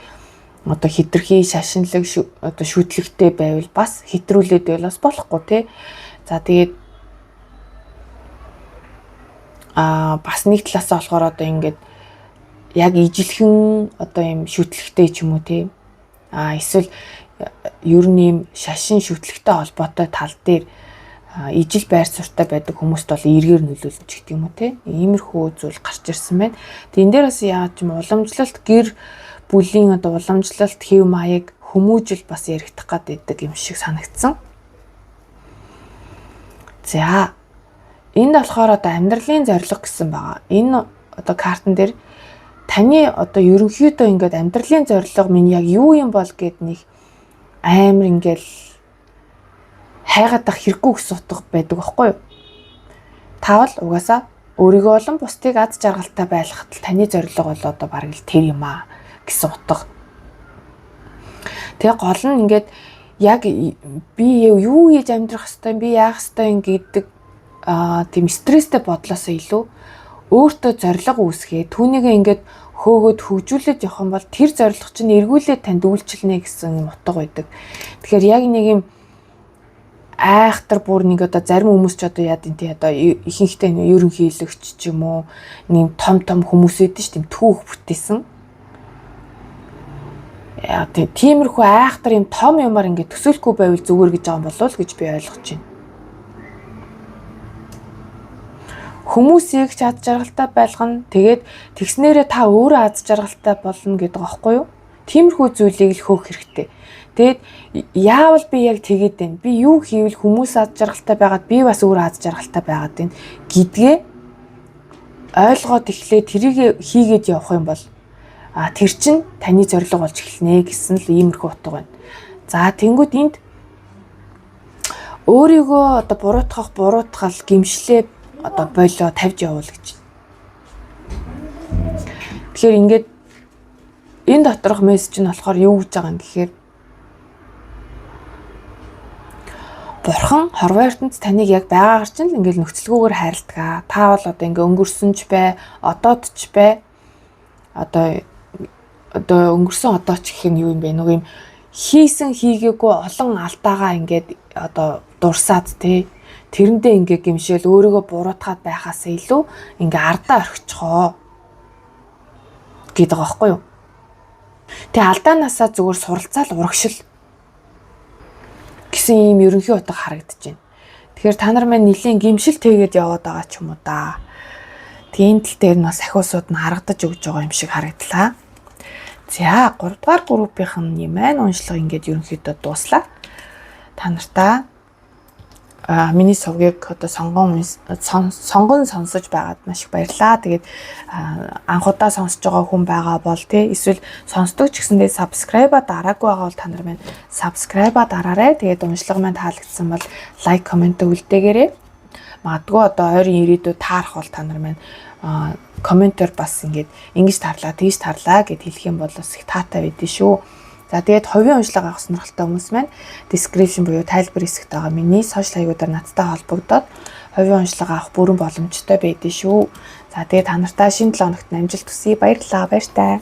одоо хитрхи шашинлаг одоо шүтлэгтэй байвал бас хитрүүлээд байвал бас болохгүй те. За тэгээд бас нэг талаас болохоор одоо ингээд яг ижилхэн одоо юм шүтлэгтэй ч юм уу те. Эсвэл ер нь ийм шашин шүтлэгтэй холбоотой тал дээр ижил байр суртаа байдаг хүмүүст бол эргээр нөлөөлж гэх юм уу те. Иймэрхүү зүйл гарч ирсэн байна. Тэгээ энэ дээр бас яаж юм уламжлалт гэр бүлийн одоо уламжлалт хэв маяг хүмүүжил бас яригдах гэдэг юм шиг санагдсан. За энд болохоор одоо амьдралын зорилго гэсэн байгаа. Энэ одоо картан дээр таны одоо ерөнхийдөө ингээд амьдралын зорилго минь яг юу юм бол гэд нэг амар ингээл хайгаад ах хэрэггүй гэсэн утга байдаг байхгүй юу? Таавал угаасаа өөрийгөө болон бусдыг аз жаргалтай байлгахад л таны зорилго бол одоо бараг л тэр юм аа гэсэн утга. Тэгээ гол нь ингээд яг би юу хийж амьдрах хэвтэй би яах хэвтэй гэдэг тийм стресстэй бодлосоо илүү өөртөө зорилго үүсгээ түүнийгээ ингээд хөөгөөд хөгжүүлээд явах юм бол тэр зорилго чинь эргүүлээд танд үйлчлэнэ гэсэн юм утга байдаг. Тэгэхээр яг нэг юм айхтар бүр нэг одоо зарим хүмүүс ч одоо яа гэдэг одоо ихэнхдээ ерөнхийлөгч ч юм уу нэг том хүмүүс эдэн ш тийм түүх бүтээсэн. Яа тиймэрхүү айхтар юм том юмар ингээд төсөөлөхгүй байвал зүгээр гэж байгаа юм болов уу гэж би ойлгож байна. Хүмүүсийг ч аз жаргалтай байлгана. Тэгээд тэгснээрээ та өөрөө аз жаргалтай болно гэдэг аахгүй юу? Тиймэрхүү зүйлийг л хөөх хэрэгтэй. Тэгээд яавал би яг тэгээд байна. Би юу хийвэл хүмүүс аз жаргалтай байгаад би бас өөрөө аз жаргалтай байгаад байна гэдгээ ойлгоод эхлээ тэрийг хийгээд явах юм бол тэр чинь таны зорилго болж эхэлнэ гэсэн л иймэрхүү утга байна. За тэнгууд энд өөрийгөө одоо буруутгал гимшлээ одоо болоо тавьж явуул гэж. Тэгэхээр ингээд энэ доторх мессеж нь болохоор юу гэж байгаа юм гэхээр Бурхан хорвоо ертөнд таныг яг байгаагаар чинь л ингээд нөхцөлгүйгээр хайрладаг. Та бол одоо ингээд өнгөрсөн ч бай, одоод ч бай. Одоо өнгөрсөн одоо ч гэх нь юу юм бэ? Нэг юм хийсэн хийгээгүй олон алдаагаа ингээд одоо дурсаад те тэрэндээ ингээ гимшээл өөрийгөө буруутгаад байхаас илүү ингээ ардаа орхичихоо гэдэг байгаа байхгүй юу. Тэгээ алдаанаасаа зүгээр суралцаал урагшил гэсэн ийм ерөнхий утга харагдаж байна. Тэгэхээр та нар маань нэлийн гимшил тэгээд яваад байгаа ч юм уу да. Тэгээ энэ тал дээр нь бас ахиусууд нь харагдаж өгж байгаа юм шиг харагдлаа. За 3 дугаар группийнх нь юм байна. Уншлага ингээд ерөнхийдөө дууслаа. Та нартаа миний сувгийг одоо сонгон сонсож байгаад маш их баярлаа. Тэгээд анхудаа сонсож байгаа хүн байгаа бол тий эсвэл сонсдог ч гэсэндээ subscribe-а дараагүй байгаа бол та нар маань subscribe-а дараарай. Тэгээд уншлага маань таалагдсан бол лайк, комент үлдээгээрэй. Магадгүй одоо ойрын ирээдүйд таарах бол та нар маань комментээр бас ингэж тарлаа, тэгж тарлаа гэд хэлэх юм бол бас их таатай байдэн шүү. За тэгээд хувийн уншлага авах сонирхолтой хүмүүс маань description буюу тайлбар хэсэгт байгаа миний сошиал хаягуудаар надтай холбогдоод хувийн уншлага авах бүрэн боломжтой байдэн шүү. За тэгээд та нартай шинэ 7 хоногт амжилт хүсье. Баярлалаа. Баяртай.